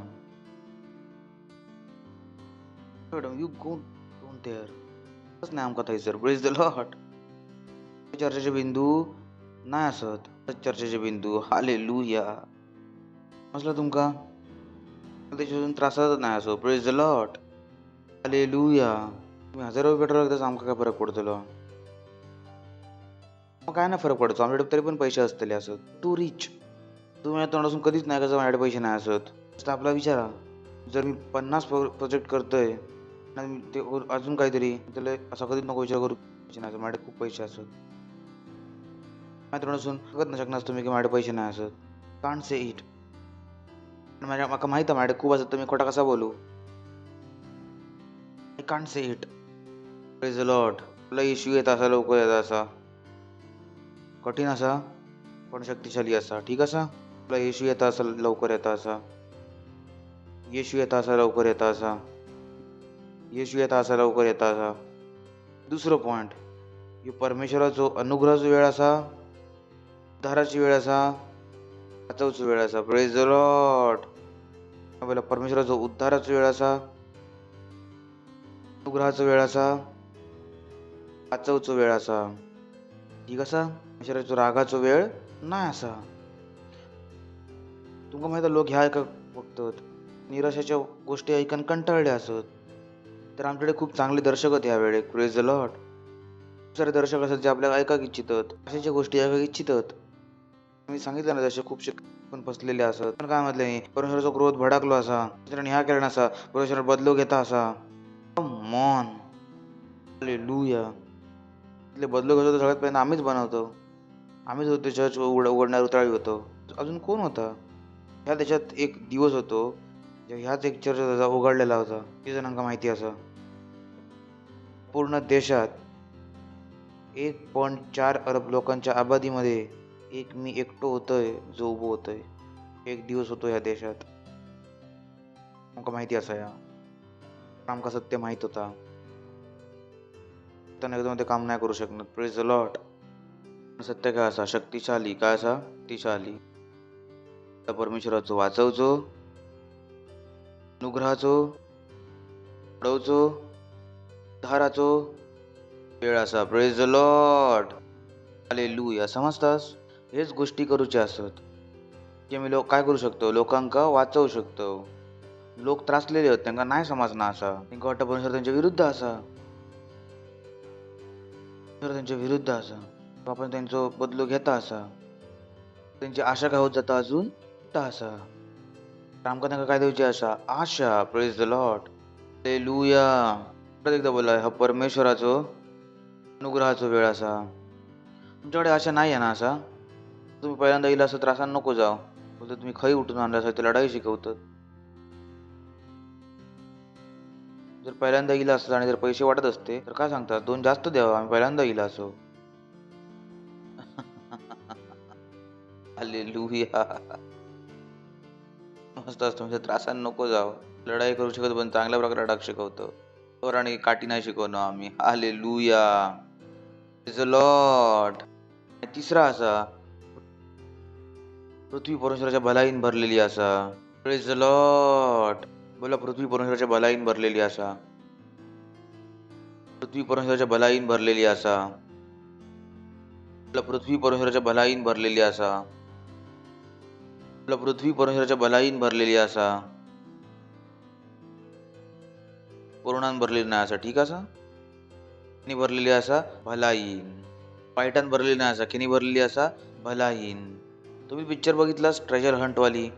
यू गो डोंट देअर नाही आमका थंयसर. Praise the Lord. चर्चेचे बिंदू नाही असत, चर्चेचे बिंदू. हालेलुया. असलं तुमका त्याच्यातून त्रासात नाही असो. Praise the Lord. हालेलुया. तुम्ही 1000 रुपये पेट्रोल लागताच आमका काय फरक पडतलो? मग काय नाही फरक पडतो, आमच्याकडे तरी पण पैसे असतले असत. Too rich. तुम्ही तोंडासून कधीच नाही कसं माझ्याकडे पैसे नाही असत. तर आपला विचारा, जर मी 50 प्रोजेक्ट करतोय आणि ते अजून काहीतरी, त्याला असा कधीच नको विचार करू पैसे नाही असत, माझ्याकडे खूप पैसे असत. माझ्या तोंडासून बघत नाही शकणार तुम्ही की माझ्याकडे पैसे नाही असत. Can't say it. माका माहिती आहे माझ्याकडे खूप असत तर मी खोटा कसा बोलू? I can't say it. Praise the Lord. आपला येशू येत असा लवकर येत असा, कठीण असा पण शक्तिशाली असा. ठीक असा. आपला येशू येता असा लवकर येता असा, येशू येता असा लवकर येता असा, येशू येता असा लवकर येता असा. दुसरं पॉइंट, ह्यो परमेश्वराचो अनुग्रहाचो वेळ असा, उद्धाराची वेळ असा, वाचवचो वेळ असा. Praise the Lord. आपल्याला परमेश्वराचो उद्धाराचो वेळ असा, अनुग्रहाचो वेळ असा, वाचवचो वेळ असा. ठीक असा. परमेश्वराचो रागाचो वेळ नाही असा. तुमका माहिती लोक ह्या ऐका बघतात, निराशाच्या गोष्टी ऐकून कंटाळले असत. तर आमच्याकडे खूप चांगले दर्शक आहेत यावेळी. Praise the Lord. खूप सारे दर्शक असतात जे आपल्याला ऐका इच्छितात, अशाच्या गोष्टी ऐका इच्छितात. मी सांगितलं ना दर्शक खूप पण फसलेले असत. पण काय म्हटलं मी, परमेश्वराचा क्रोध भडकलो असा, ह्या केला नसा, परमेश्वर बदलो घेता असा. Come on. हालेलुया. इथले बदल कसं होतं सगळ्यात पहिल्यांदा आम्हीच बनवतो. आम्हीच होतो चर्च उघडणार उतराळी होतो. अजून कोण होता? ह्या देशात एक दिवस होतो जेव्हा ह्याच एक चर्च उघडलेला होता. किती जणांका माहिती असं? पूर्ण देशात 1.4 अरब लोकांच्या आबादीमध्ये एक मी एकटो होतोय जो उभो होतोय. एक दिवस होतो ह्या देशात. आमका माहिती असा या आमका सत्य माहित होता. तर एकदम ते काम नाही करू शकणार. Praise the Lord. सत्य काय असा? शक्तिशाली. काय असा? शक्तिशाली. त्या परमेश्वराचो वाचवचो, अनुग्रहाचो, अडवचो, धाराचो वेळ असा. Praise the Lord. हालेलुया. समजतास? हेच गोष्टी करूचे असत की आम्ही काय करू शकतो? लोकांका वाचवू शकतो. लोक त्रासलेले आहेत, त्यांना नाही समजना असा. त्यांना वाटतं परमेश्वर त्यांच्या विरुद्ध असा. त्यांच्या विरुद्ध असा. आपण त्यांचा बदलो घेता असा. त्यांची आशा काय होत जाता अजून असा. आमका त्यांना काय द्यायची आशा? आशा. Praise the Lord. हालेलुया. परत एकदा बोला, हा परमेश्वराचो अनुग्रहाचो वेळ असा. तुमच्याकडे आशा नाही आहे ना असा? तुम्ही पहिल्यांदा येईल असं त्रासान नको जाऊ. बोलतो तुम्ही खई उठून आणला ते लढाई शिकवतात. जर पहिल्यांदा येईल असतं आणि जर पैसे वाटत असते तर काय सांगतात? 2 जास्त द्यावा, आम्ही पहिल्यांदा येईल असो. हालेलुया. मस्त असतं म्हणजे त्रासान नको जाऊ. लढाई करू शकतो पण चांगल्या प्रकारे लढाक शिकवतो. और आणि काठी नाही शिकवणं आम्ही. हालेलुया. Praise the Lord. तिसरा असा, पृथ्वी परमेश्वराच्या भलाईन भरलेली असा. Praise the Lord. बोला, पृथ्वी परमेश्वराच्या भलाईन भरलेली असा. पृथ्वी परमेश्वराच्या भलाईन भरलेली असा. बोला, पृथ्वी परमेश्वराच्या भलाईन भरलेली असा. बोला, पृथ्वी परमेश्वराच्या भलाईन भरलेली असा. कोरोनान भरलेली नाही असा. ठीक असा? किनी भरलेली असा? भलाईन. वाईटान भरलेली नाही असा. किनी भरलेली असा? भलाईन. तुम्ही पिक्चर बघितलास ट्रेजर हंटवाली?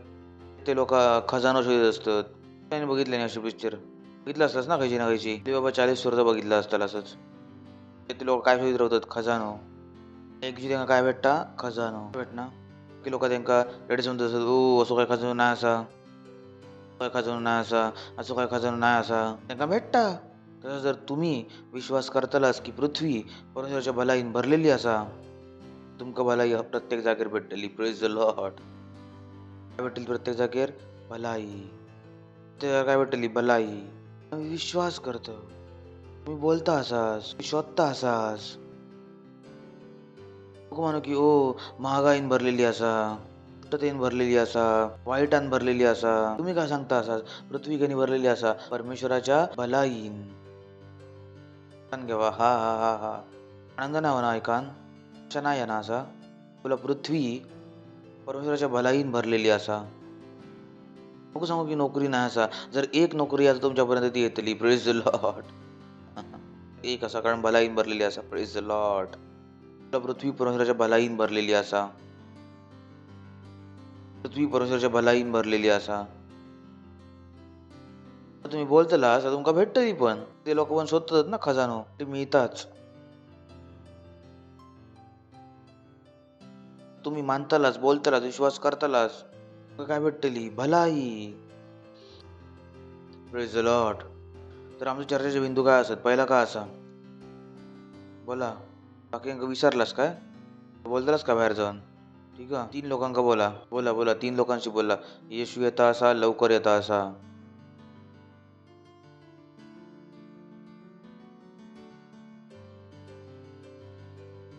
ते लोक खजानो शोधत असतात. त्याने बघितले नाही असे पिक्चर? बघितलं असतास ना खायची ना खायची? ते बाबा 40 वर्ष बघितलं असतं असंच. ते लोक काय शोधित राहतात? खजानो. एक जी त्यांना काय भेटता? खजानो भेटना. की लोक त्यांना रेडी समजत असतात. ओ असं काय खजानो नाही असा, काय खजानो नाही असा, असं काय खजानो नाही असा. त्यांना भेटता. तसं जर तुम्ही विश्वास करतालास की पृथ्वी परमेश्वराच्या भलाईन भरलेली असा, तुमका भलाई प्रत्येक जागेवर भेटली. Praise the Lord. काय भेटेल प्रत्येक जागेवर? भलाई. ते काय भेटली? भलाई. विश्वास करतो. तुम्ही बोलता असास, शोधता असास. नको म्हणू की ओ महागाईन भरलेली असा, दुष्टतेन भरलेली असा, वाईटान भरलेली असा. तुम्ही काय सांगता असास? पृथ्वी कनी भरलेली असा परमेश्वराच्या भलाईन. घेवा. हा हा हा हा. आनंद नाही म्हणा ऐकान. अशा नाही ना असा. तुला पृथ्वी परमेश्वराच्या भलाईन भरलेली असा. नको सांगू की नोकरी नाही असा. जर एक नोकरी आज तुमच्यापर्यंत ती येतली. Praise the Lord. एक असा, कारण भलाईन भरलेली असा. Praise the Lord. तुला पृथ्वी परमेश्वराच्या भलाईन भरलेली असा. पृथ्वी परमेश्वराच्या भलाईन भरलेली असा. तुम्ही बोलतला असं तुमका भेटतली पण. ते लोक पण शोधतात ना खजानो. ते मिळताच. तुम्ही मानतालाच, बोलतालाच, विश्वास करतालाच, काय भेटतली? भलाई. Praise the Lord. तर आमच्या चर्चेचे बिंदू काय असत? पहिला काय असा? बोला. बाकी विसरलास काय? बोलतालास का बाहेर जाऊन? ठीक आहे. 3 लोकांका बोला. बोला बोला. 3 लोकांशी बोला. येशू येता असा, लवकर येता असा.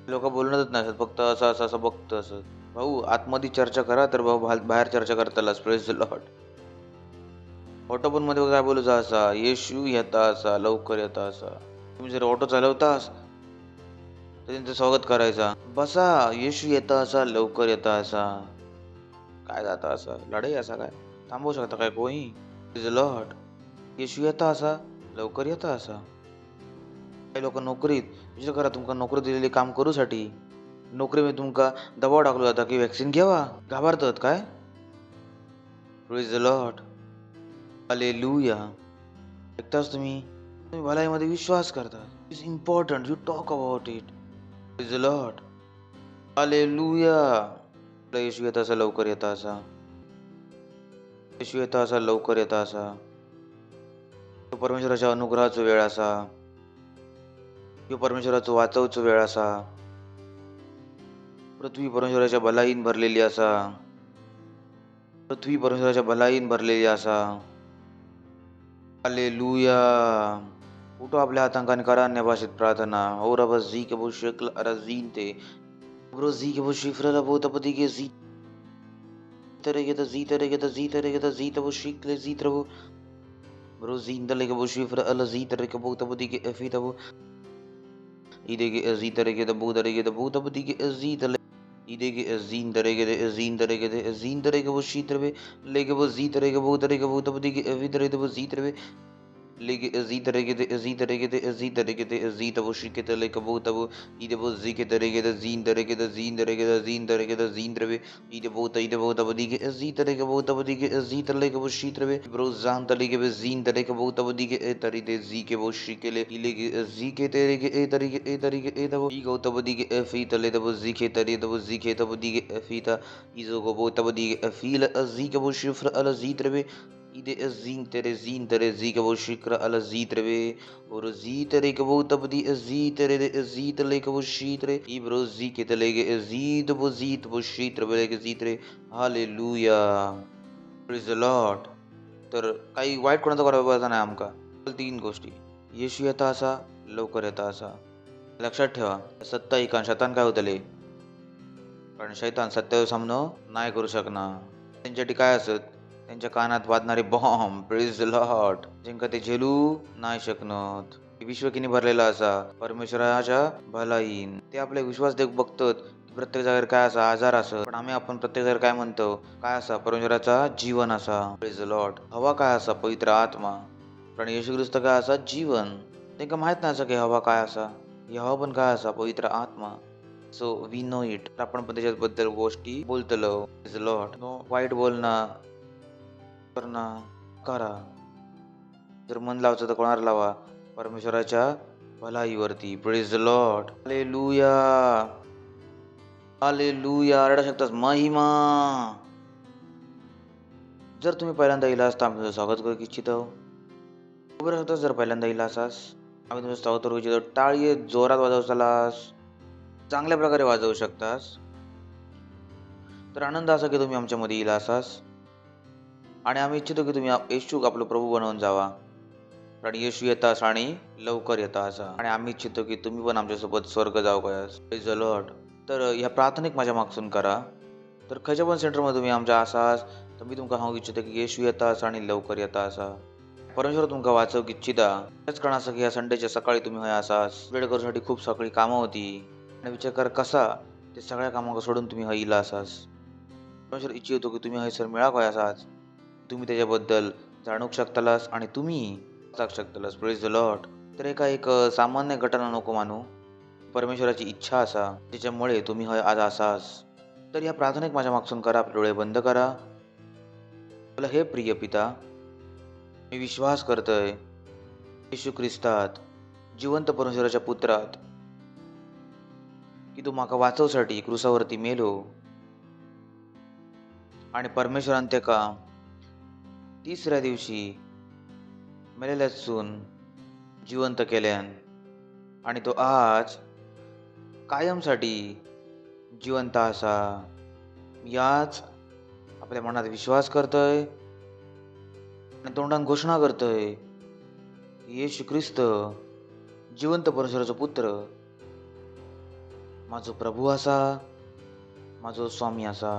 लोक बोलणारच नाही, फक्त असं असं असं बघतं असं. भाऊ आतमध्ये चर्चा करा, तर भाऊ बाहेर चर्चा करतालाच. Praise the lord. ऑटो पण मध्ये काय बोलायचं असा? येशू येता असा, लवकर येता असा. तुम्ही जर ऑटो चालवतास तर त्यांचं स्वागत करायचा. बसा, येशू येता असा, लवकर येता असा. काय जाता असा? लढाई असा काय? थांबवू शकता काय कोणी? Praise the Lord. येशू येता असा, लवकर येता असा. काही लोक नोकरीत विचार करा, तुमका नोकरी दिलेली काम करूसाठी नोकरीमध्ये तुमका दबाव टाकला जाता की वॅक्सिन घ्यावा. घाबरतात काय? Praise the Lord. हालेलुया. ऐकताच तुम्ही? तुम्ही भलाईमध्ये विश्वास करता. It's important you talk about it. Praise the Lord. Hallelujah. Yeshu येता असा लवकर येता असा. येशू येता असा लवकर येता असा. तो परमेश्वराच्या अनुग्रहाचो वेळ असा. तो परमेश्वराचो वाचवचो वेळ असा. पृथ्वी परमेश्वराच्या भलाईन भरलेली असा. पृथ्वी परमेश्वराच्या भलाईन भरलेली असा. हालेलुया. उठो आपल्या हातांकाने करा अन्य भाषेत प्रार्थना. हो रबा झी के बो शेकल अराझीन ते ब्रो झी के बो शिफ्रला बो तपदी के झी तरेगे द झी तरेगे द झी तरेगे द झी तबो शिकले झी तरबो ब्रो झीन दले के बो शिफ्र अल झी तरे के बो तपदी के एफी तबो इदे के झी तरेगे द बो तरेगे द बो तपदी के झी तले इदे के झीन तरेगे द झीन तरेगे द झीन तरेगे बो शी तरबे लेके बो झी तरेगे बो तपदी के एफी तरे तबो झी तरबे लेके अजी तरेगे दे अजी तरेगे दे अजी तरेगे दे अजी तबो शिके तले कबो तबो इदे बो जी के तरेगे दे जीन तरेगे दे जीन तरेगे दे जीन तरेगे दे जीन तरबे इदे बो तबो दी के अजी तरेगे बो तबो दी के अजी तले कबो शी तरबे ब्रो जान तले के बे जीन तरे कबो तबो दी के ए तरी दे जी के बो शिके ले इले के अजी के तेरे के ए तरीके ए तबो ई गो तबो दी के एफी तले तबो जी के तरे तबो जी के तबो दी के एफी ता इजो को बो तबो दी के एफील अजी के बो शिफ्र अल जी तरबे इदे अजीन तेरे जी के वो शिक्र अल जी तरबे और जी तेरे के वो तबदी अजी तेरे दे अजी तले के वो शी तरे इब्रो जी के तले के अजीद वो जी तो वो शी तरबे के जी तरे. हालेलुया. Praise the Lord. तर काही वाईट कोणाचा करायचा नाही आमका. तीन गोष्टी. येशू येता असा लवकर येता असा. लक्षात ठेवा. सत्ता इकान शैतान काय होतले कारण शैतान सत्याचा सामनो नाही करू शकणार. त्यांच्यासाठी काय असत त्यांच्या कानात वाजणारे बॉम्ब. Praise the lord. जिंका ते झेलू नाही शकणार. विश्व किनी भरलेला असा परमेश्वराच्या भलाईन. ते आपले विश्वास देख बघतात की प्रत्येक जागेवर काय असा आजार असं पण आपण प्रत्येक जागेवर काय म्हणतो काय असा परमेश्वराचा जीवन असा. Praise the Lord. हवा काय असा पवित्र आत्मा. कारण येशू ख्रिस्त काय असा जीवन. त्यांना माहित नाही असं की हवा काय असा. ही हवा पण काय असा पवित्र आत्मा. So we know it. आपण पण त्याच्याबद्दल गोष्टी बोलतलो. Praise the lord. नो वाईट बोलणं करणं करा. जर मन लावायचं तर कोणाला लावा परमेश्वराच्या भलाईवरती. Praise the Lord. Hallelujah. Hallelujah. रडा शकतास महिमा. जर तुम्ही पहिल्यांदा इला असता आम्ही तुमचं स्वागत करू इच्छितो. उभं राहतास. जर पहिल्यांदा इला असास आम्ही तुमचं स्वागत करू इच्छितो. टाळी जोरात वाजवतालास चांगल्या प्रकारे वाजवू शकतास. तर आनंद असा की तुम्ही आमच्यामध्ये इला असास आणि आम्ही इच्छितो की तुम्ही येशू आपलं प्रभू बनवून जावा. कारण येशू येतास आणि लवकर येता असा. आणि आम्ही इच्छितो की तुम्ही पण आमच्यासोबत स्वर्ग जाऊ कयास. Praise the Lord. तर ह्या प्राथमिक माझ्या मागसून करा. तर खयच्या पण सेंटरमध्ये तुम्ही आमच्या असास तर मी तुमका सांगू इच्छितो की येशू येतास आणि लवकर येता असा. परमेश्वर तुमका वाचवूक इच्छिता. त्याच कारण असं की ह्या संडेच्या सकाळी तुम्ही हय असास. वेळ करूसाठी खूप सकाळी कामं होती आणि विचार कर कसा ते सगळ्या कामांका सोडून तुम्ही हयला असास. परमेश्वर इच्छितो की तुम्ही हयसर मिळाक हय असाच. तुम्ही त्याच्याबद्दल जाणूक शकतालास आणि तुम्ही वाचू शकतालास. Praise the Lord. तर एक सामान्य घटना नको मानू. परमेश्वराची इच्छा असा त्याच्यामुळे तुम्ही हय आज असास. तर या प्रार्थनेक माझ्या मागसून करा. आपले डोळे बंद करा. बोला हे प्रिय पिता मी विश्वास करतोय येशू ख्रिस्तात जिवंत परमेश्वराच्या पुत्रात की तू माका वाचवसाठी क्रूसावरती मेलो आणि परमेश्वरान तेका तिसऱ्या दिवशी मेलेल्यासून जिवंत केल्यान आणि तो आज कायमसाठी जिवंत असा. याच आपल्या मनात विश्वास करतोय आणि तोंडान घोषणा करतोय की येशू ख्रिस्त जिवंत परमेश्वराचो पुत्र माझो प्रभू असा माझो स्वामी असा.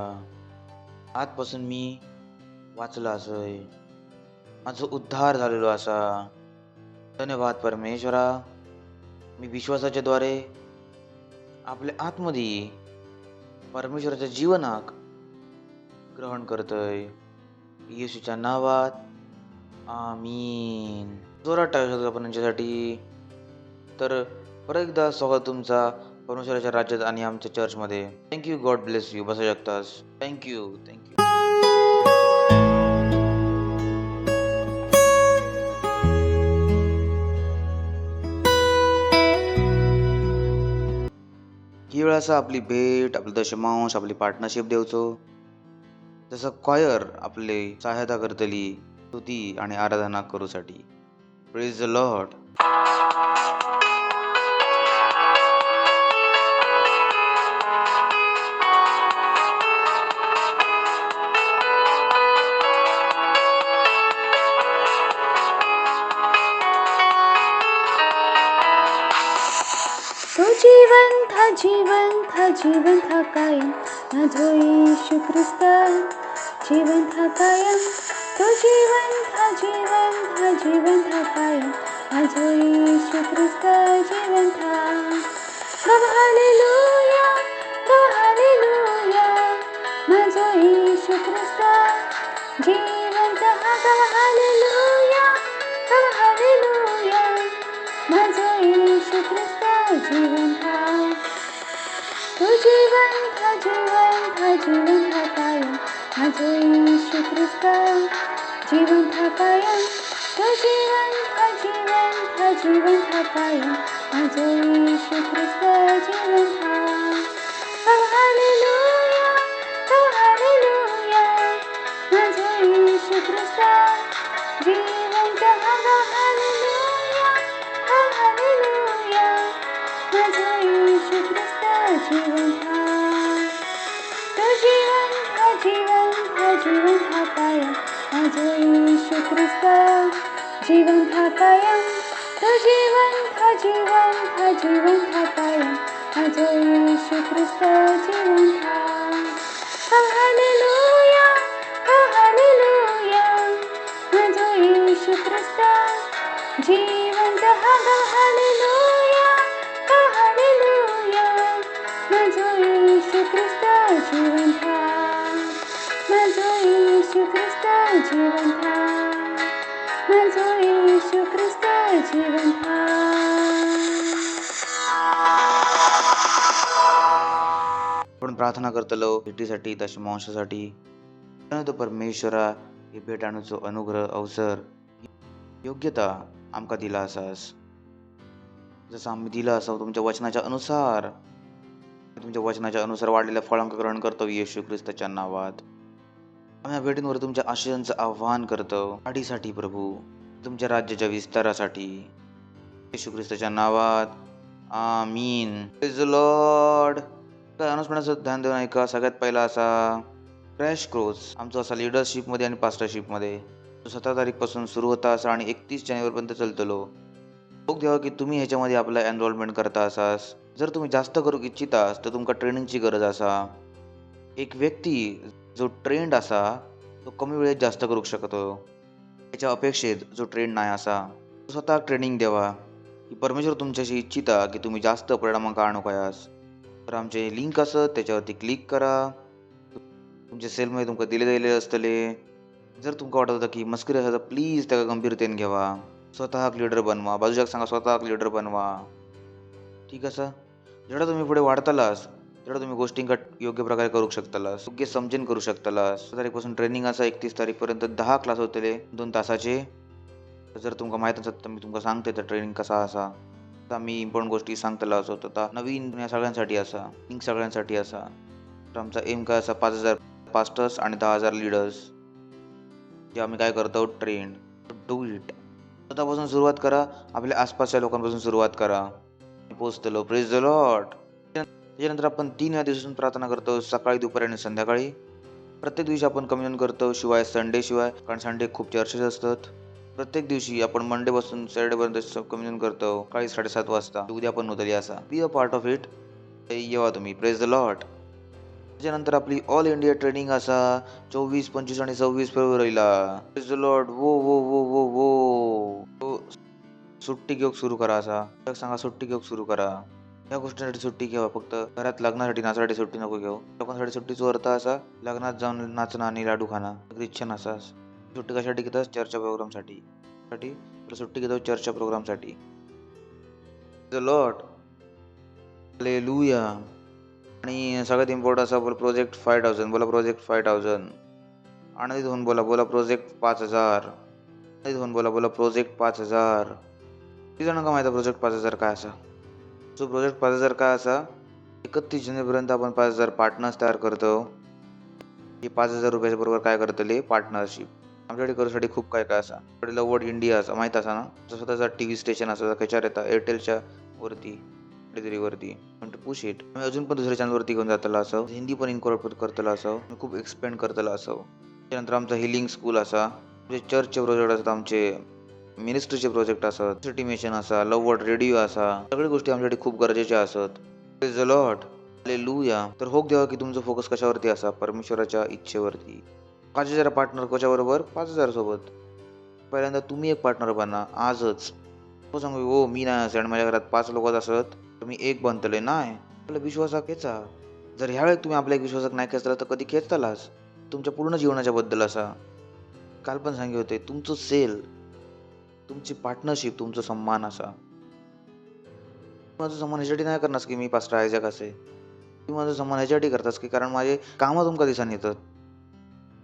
आजपासून मी वाचला असय. माझो उद्धार झालेलो असा. धन्यवाद परमेश्वरा. मी विश्वासाच्या द्वारे आपल्या आतमध्ये परमेश्वराच्या जीवनाक ग्रहण करतोय येशूच्या नावात. आमीन. जोरात टाळू शकतो आपण यांच्यासाठी. तर परत एकदा स्वागत तुमचा परमेश्वराच्या राज्यात आणि आमच्या चर्चमध्ये. थँक्यू. God bless you. बसू शकतास. थँक्यू. वेळ असा आपली भेट, आपलं दशमांश, आपली पार्टनरशिप देवचो. जसं क्वायर आपले सहायता करतली स्तुती आणि आराधना करूसाठी. Praise the lord. तो जीवन था जीवन था जीवन था कायम माझो येशू ख्रिस्त जीवन था कायम तो जीवन था जीवन था जीवन था कायम माझो येशू ख्रिस्त जीवन था गव हालेलुया माझो येशू ख्रिस्त जीवन था गव हालेलुया माझो येशू ख्रिस्त जीवन था तो जीवन था जीवन था जीवन था कायम माझो येशू ख्रिस्त जीवन था कायम तो जीवन था जीवन था जीवन था कायम माझो येशू ख्रिस्त जीवन था हालेलुया माझो येशू ख्रिस्त जीवन था हालेलुया माझो येशू ख्रिस्त जीवन था तो जीवन था जीवन था जीवन था कायम माझो येशू ख्रिस्त जीवन था कायम तो जीवन था जीवन था जीवन था कायम माझो येशू ख्रिस्त जीवन था हालेलुया माझो येशू ख्रिस्त जीवन था हालेलुया माझो येशू ख्रिस्त जीवन था माझो येशू ख्रिस्त जीवन था माझो येशू ख्रिस्त जीवन था आपण प्रार्थना करतलो भेटीसाठी, दशमांशासाठी. तो परमेश्वरा ही भेट आणूचो अनुग्रह अवसर योग्यता आमका दिला असास. जसं आम्ही दिला असावं तुमच्या वचनाच्या अनुसार, तुमच्या वचनाच्या अनुसार वाढलेल्या फळांक ग्रहण करतो येशू ख्रिस्ताच्या नावात. आम्ही या भेटींवर तुमच्या आशयांचं आव्हान करतो वाढीसाठी प्रभू, तुमच्या राज्याच्या विस्तारासाठी येशू ख्रिस्ताच्या नावात. आमीन. Praise the Lord. काय अनाउन्समेंटचं ध्यान देऊन ऐका. सगळ्यात पहिला असा क्रॅश कोर्स आमचा असा लिडरशिपमध्ये आणि पास्टरशिपमध्ये 17 तारीखपासून सुरू होता असा आणि 31 जानेवारीपर्यंत चलतलो. बघ देवा की तुम्ही ह्याच्यामध्ये आपला एनरोलमेंट करता असास. जर तुम्ही जास्त करू इच्छितास तर तुमका ट्रेनिंगची गरज असा. एक व्यक्ती जो ट्रेंड असा तो कमी वेळेत जास्त करू शकतो. त्याच्या अपेक्षेत जो ट्रेंड नाही असा तो स्वतः ट्रेनिंग द्यावा की परमेश्वर तुमच्याशी इच्छिता की तुम्ही जास्त परिणामांक आणू कयास. तर आमचे लिंक असत त्याच्यावरती क्लिक करा. तुमच्या सेलमध्ये तुमका दिले गेले असतले. जर तुमका वाटत होतं की मस्करी असा तर प्लीज त्याला गंभीरतेने घ्यावा. स्वतः लीडर बनवा. बाजूच्या सांगा स्वतः लीडर बनवा. ठीक असा. जेवढा तुम्ही पुढे वाढतालास तेवढा तुम्ही गोष्टींका योग्य प्रकारे करू शकतालास, योग्य समजून करू शकतालास. 17 तारीखपासून ट्रेनिंग असा 31 तारीखपर्यंत 10 क्लास होतले 2 तासाचे. जर तुमका माहीत असत तर मी तुमका सांगते तर ट्रेनिंग कसा असा. आता मी इम्पॉर्टंट गोष्टी सांगताला असो. आता नवीन या सगळ्यांसाठी असा, लिंक सगळ्यांसाठी असा. तर आमचा एम काय असा 5000 पास्टर्स आणि 10,000 लीडर्स जे आम्ही काय करतो ट्रेन. Do it. स्वतःपासून सुरुवात करा. आपल्या आसपासच्या लोकांपासून सुरुवात करा. पोचतलो. Praise the lord. त्याच्यानंतर आपण 3 वेळा दिवसातून प्रार्थना करतो, सकाळी, दुपारी आणि संध्याकाळी. प्रत्येक दिवशी आपण कम्युनियन करतो, शिवाय संडे शिवाय, कारण संडे खूप चर्चेस असतात. प्रत्येक दिवशी आपण मंडे पासून सॅटर्डेपर्यंत कम्युनियन करतो, सकाळी 7:30 वाजता. उद्या पण होतली असा. Be a part of it. येवा तुम्ही. Praise the lord. त्याच्यानंतर आपली ऑल इंडिया ट्रेनिंग असा 24, 25 आणि 26 फेब्रुवारीला. Praise the Lord. वो वो वो वो वो सुट्टी घेऊक सुरू करा असा. सांगा सुट्टी घेऊक सुरू करा. या गोष्टींसाठी सुट्टी घ्यावा. फक्त घरात लग्नासाठी नाचासाठी सुट्टी नको घेऊ. लोकांसाठी सुट्टीचा अर्थ असा लग्नात जाऊन नाचणं आणि लाडू खाणं. ख्रिश्चन असा. सुट्टी कशासाठी घेतात? चर्चा प्रोग्रामसाठी. सुट्टी घेतो चर्चा प्रोग्रामसाठी. The Lord. हालेलुया. आणि सगळ्यात इम्पॉर्टंट असा बोला प्रोजेक्ट 5000. बोला प्रोजेक्ट 5000. आनंदित होऊन बोला प्रोजेक्ट 5000. आनंदित होऊन बोला प्रोजेक्ट 5000. किती जणांका माहिती प्रोजेक्ट 5000 काय असा? सो प्रोजेक्ट 5000 काय असा? 31 जानेवारीपर्यंत आपण 5,000 पार्टनर्स तयार करतो. हे 5,000 रुपयाच्या बरोबर काय करतले पार्टनरशिप. आमच्याकडे करूसाठी खूप काय काय असा. आपल्याला लव्ह वर्ड इंडिया असा माहीत असा ना, स्वतःचा टीव्ही स्टेशन असा त्याच्यावर येतात एअरटेलच्या वरती वरती म्हणजे पुश इट. आम्ही अजून पण दुसऱ्या चॅनलवरती घेऊन जातला असं, हिंदी पण इन्कॉर्पोरेट करतला असं, खूप एक्सपेंड करतला असं. त्यानंतर आमचा हिलिंग स्कूल असा, म्हणजे चर्चचे प्रोजेक्ट असतात, आमचे मिनिस्ट्रीचे प्रोजेक्ट असतात, सिटी मिशन असा, लव्ह वर्ड रेडिओ असा, सगळ्या गोष्टी आमच्यासाठी खूप गरजेच्या असतात. Praise the Lord, hallelujah. तर होक देवा की तुमचं फोकस कशावरती असा, परमेश्वराच्या इच्छेवरती. 5,000 पार्टनर कशाबरोबर 5,000 सोबत. पहिल्यांदा तुम्ही एक पार्टनर बना आजच. तो सांगू हो मी नाही असं आणि माझ्या घरात 5 लोक असत तर मी एक बनतले नाही. आपल्या विश्वासात खेचा. जर ह्यावेळी तुम्ही आपल्या विश्वासात नाही खेचला तर कधी खेचतालाच तुमच्या पूर्ण जीवनाच्या बद्दल असा. काल पण सांगितले होते तुमचं सेल, तुमची पार्टनरशिप, तुमचा सन्मान असा. माझं सन्मान ह्याच्यासाठी नाही करणार की मी पास्टर आयझॅक असे. तुम्ही माझं सन्मान ह्याच्यासाठी करतास की कारण माझे कामं तुमका दिसान येतात.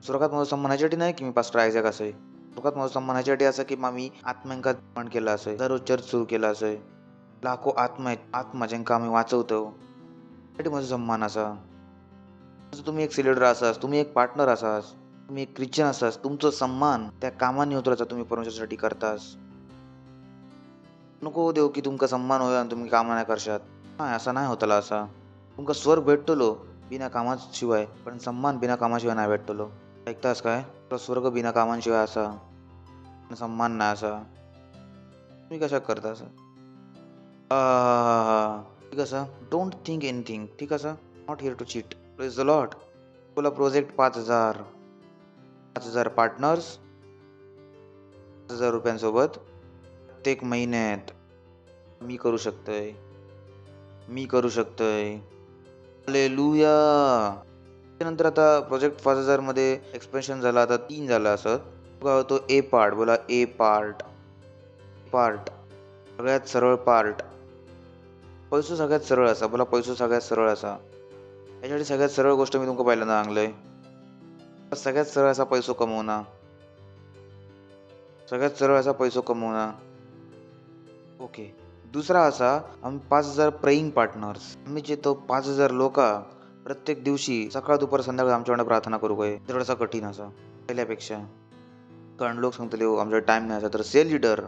स्वर्गात माझं सन्मान ह्याच्यासाठी नाही की मी पास्टर आयझॅक असे. स्वर्गात माझं सन्मान ह्याच्यासाठी असं की मी आत्म्यांका निर्माण केला असेल, दररोज चर्च सुरू केला असेल, लाखो आत्मा ज्यांका आम्ही वाचवतो त्यासाठी माझा सन्मान असा. तुम्ही एक सिलेडर असास, तुम्ही एक पार्टनर असास, तुम्ही एक ख्रिश्चन असास, तुमचं सन्मान त्या कामाने उतरायचा तुम्ही परमेश्वरासाठी करतास. नको देऊ की तुमका सन्मान होय आणि तुम्ही कामा नाही करशात. नाही असं नाही होतला असा. तुमका स्वर्ग भेटतलो बिना कामाशिवाय, पण सन्मान बिना कामाशिवाय नाही भेटतलो. ऐकतास काय? स्वर्ग बिना कामांशिवाय असा, सन्मान नाही असा. तुम्ही कशा करता असं? ठीक असा. Don't think anything. ठीक असा. Not here to cheat. Praise the Lord. बोला प्रोजेक्ट 5,000 पार्टनर्स 5,000 रुपयांसोबत प्रत्येक महिन्यात. मी करू शकतोय. हालेलुया. त्यानंतर आता प्रोजेक्ट 5,000 मध्ये एक्सपेन्शन झाला, आता 3 झाला असं. काय होतो ए पार्ट. बोला ए पार्ट. सगळ्यात सरळ पार्ट. पैसो सगळ्यात सरळ असा. बोला पैसो सगळ्यात सरळ असा. याच्यासाठी सगळ्यात सरळ गोष्ट मी तुमका पहिल्यांदा सांगलंय. सगळ्यात सरळ असा पैसो कमवणं. ओके. दुसरा असा आम्ही 5,000 प्रेइंग पार्टनर्स. आम्ही जे तो 5,000 लोक प्रत्येक दिवशी सकाळ दुपार संध्याकाळी आमच्याकडे प्रार्थना करू काय. थोडासा कठीण असा पहिल्यापेक्षा. कारण लोक सांगतले हो आमच्याकडे टाइम नाही असा. तर सेल लीडर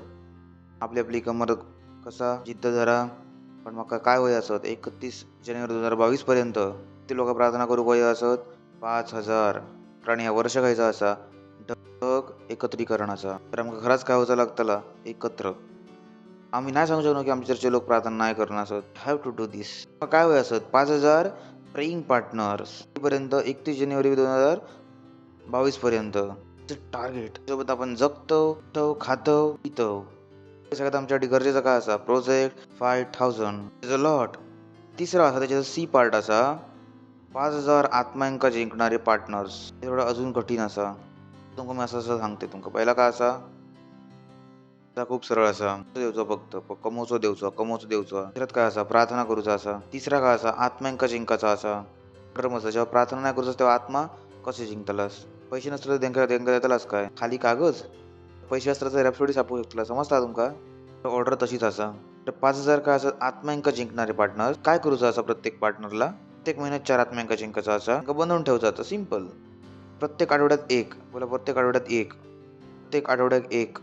आपली कमर कसा जिद्द धरा. पण मग काय होय असत 31 जानेवारी 2022 पर्यंत ते लोक प्रार्थना करू काय असत 5,000. कारण या वर्ष खायचा असा ढग एकत्रीकरण असा. तर आमका खरंच काय होतं लागतला एकत्र. आम्ही नाही सांगू शकतो की आमच्या चर्चचे लोक प्रार्थना नाही करणार असत. हॅव टू डू दिस. काय होय असत 5,000 प्रेइंग पार्टनर्स पर्यंत 31 जानेवारी 2022 पर्यंत टार्गेट. सोबत आपण जगतो, खातो, पितो. सगळ्यात आमच्यासाठी गरजेचं काय असा प्रोजेक्ट 5,000 इज अ लॉट. तिसरा असा त्याच्यात सी पार्ट असा 5,000 आत्म्यांका जिंकणारे पार्टनर्स. हे थोडं अजून कठीण असा. तुमका मी असं सांगते. तुमका पहिला काय असा खूप सरळ असा देवचा फक्त कमवचो देवचा. तिसऱ्यात काय असा प्रार्थना करूचा असा. तिसरा काय असा आत्म्यांका जिंकायचा असा. जेव्हा प्रार्थना नाही करूचा तेव्हा आत्मा कसे जिंकतालास. पैसे नसले तर देतालास काय खाली कागज. पैसे असतात तर रॅपसोडी सापडू शकतो. समजता तुमका. ऑर्डर तशीच असा. तर 5,000 काय असं आत्म्यांका जिंकणारे पार्टनर. काय करूचा असा प्रत्येक पार्टनरला प्रत्येक महिन्यात 4 आत्म्यांका जिंकायचा असा. बनवून ठेवचा आता सिम्पल. प्रत्येक आठवड्यात एक. बोला प्रत्येक आठवड्यात एक.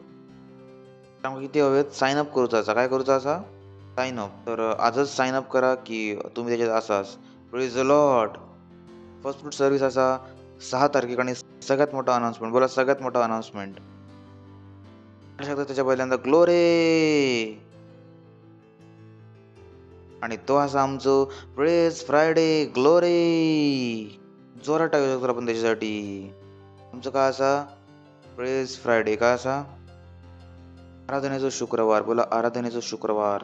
त्यामुळे किती हवेत साइन अप करूचा असा. काय करूचा असा साइन अप. तर आजच साइन अप करा की तुम्ही त्याच्यात असाच. Praise the Lord. First fruit service असा 6 तारखेक आणि सगळ्यात मोठा अनाउन्समेंट. बोला सगळ्यात मोठा अनाउन्समेंट. त्याच्या पहिल्यांदा ग्लोरी आणि तो असा आमचं प्रेज फ्रायडे ग्लोरी. जोरात टाकू शकतो आपण त्याच्यासाठी. आमचं काय असा प्रेज फ्रायडे. काय असा आराधनेचा शुक्रवार. बोला आराधनेचा शुक्रवार.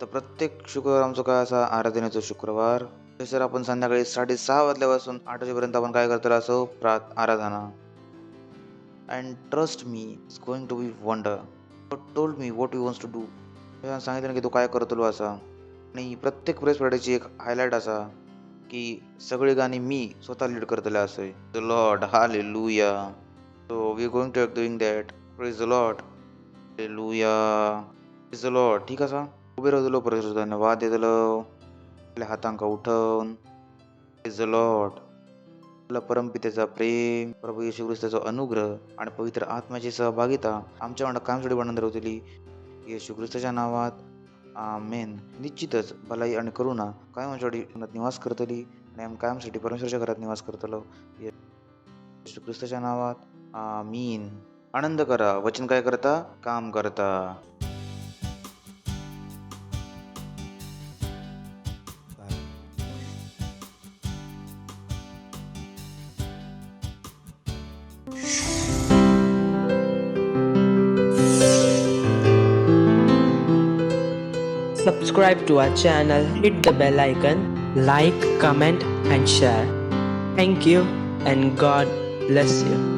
तर प्रत्येक शुक्रवार आमचं काय असा आराधनेचा शुक्रवार. सर आपण संध्याकाळी 6:30 वाजल्यापासून 8 वाजेपर्यंत आपण काय करतो असो आराधना. And trust me it's going to be wonder. Told me what you wants to do. सांगितलं की तू काय करतो असा. आणि प्रत्येक प्रेस फ्रायडेची एक हायलाईट असा की सगळे गाणी मी स्वतः लीड करतले असे. The Lord hallelujah. So we are going to doing that. Praise the Lord hallelujah. Praise the Lord. ठीक असा. उभे राहतलो परमेश्वर धन्यवाद देतलो आपल्या हातांका उठवून प्रेज द लॉर्ड. आपला परमपितेचा प्रेम, प्रभू येशू ख्रिस्ताचा अनुग्रह आणि पवित्र आत्म्याची सहभागिता आमच्या वांगडा कायमसाठी बनवून राहतली. येशू ख्रिस्ताच्या नावात आमेन. निश्चितच भलाई आणि करुणा कायमसाठी निवास करतली आणि आम्ही कायमसाठी परमेश्वराच्या घरात निवास करतलो. येशू ख्रिस्ताच्या नावात आमीन. आनंद करा, वचन काय करता, काम करता. Subscribe to our channel, hit the bell icon, like, comment and share. Thank you and God bless you.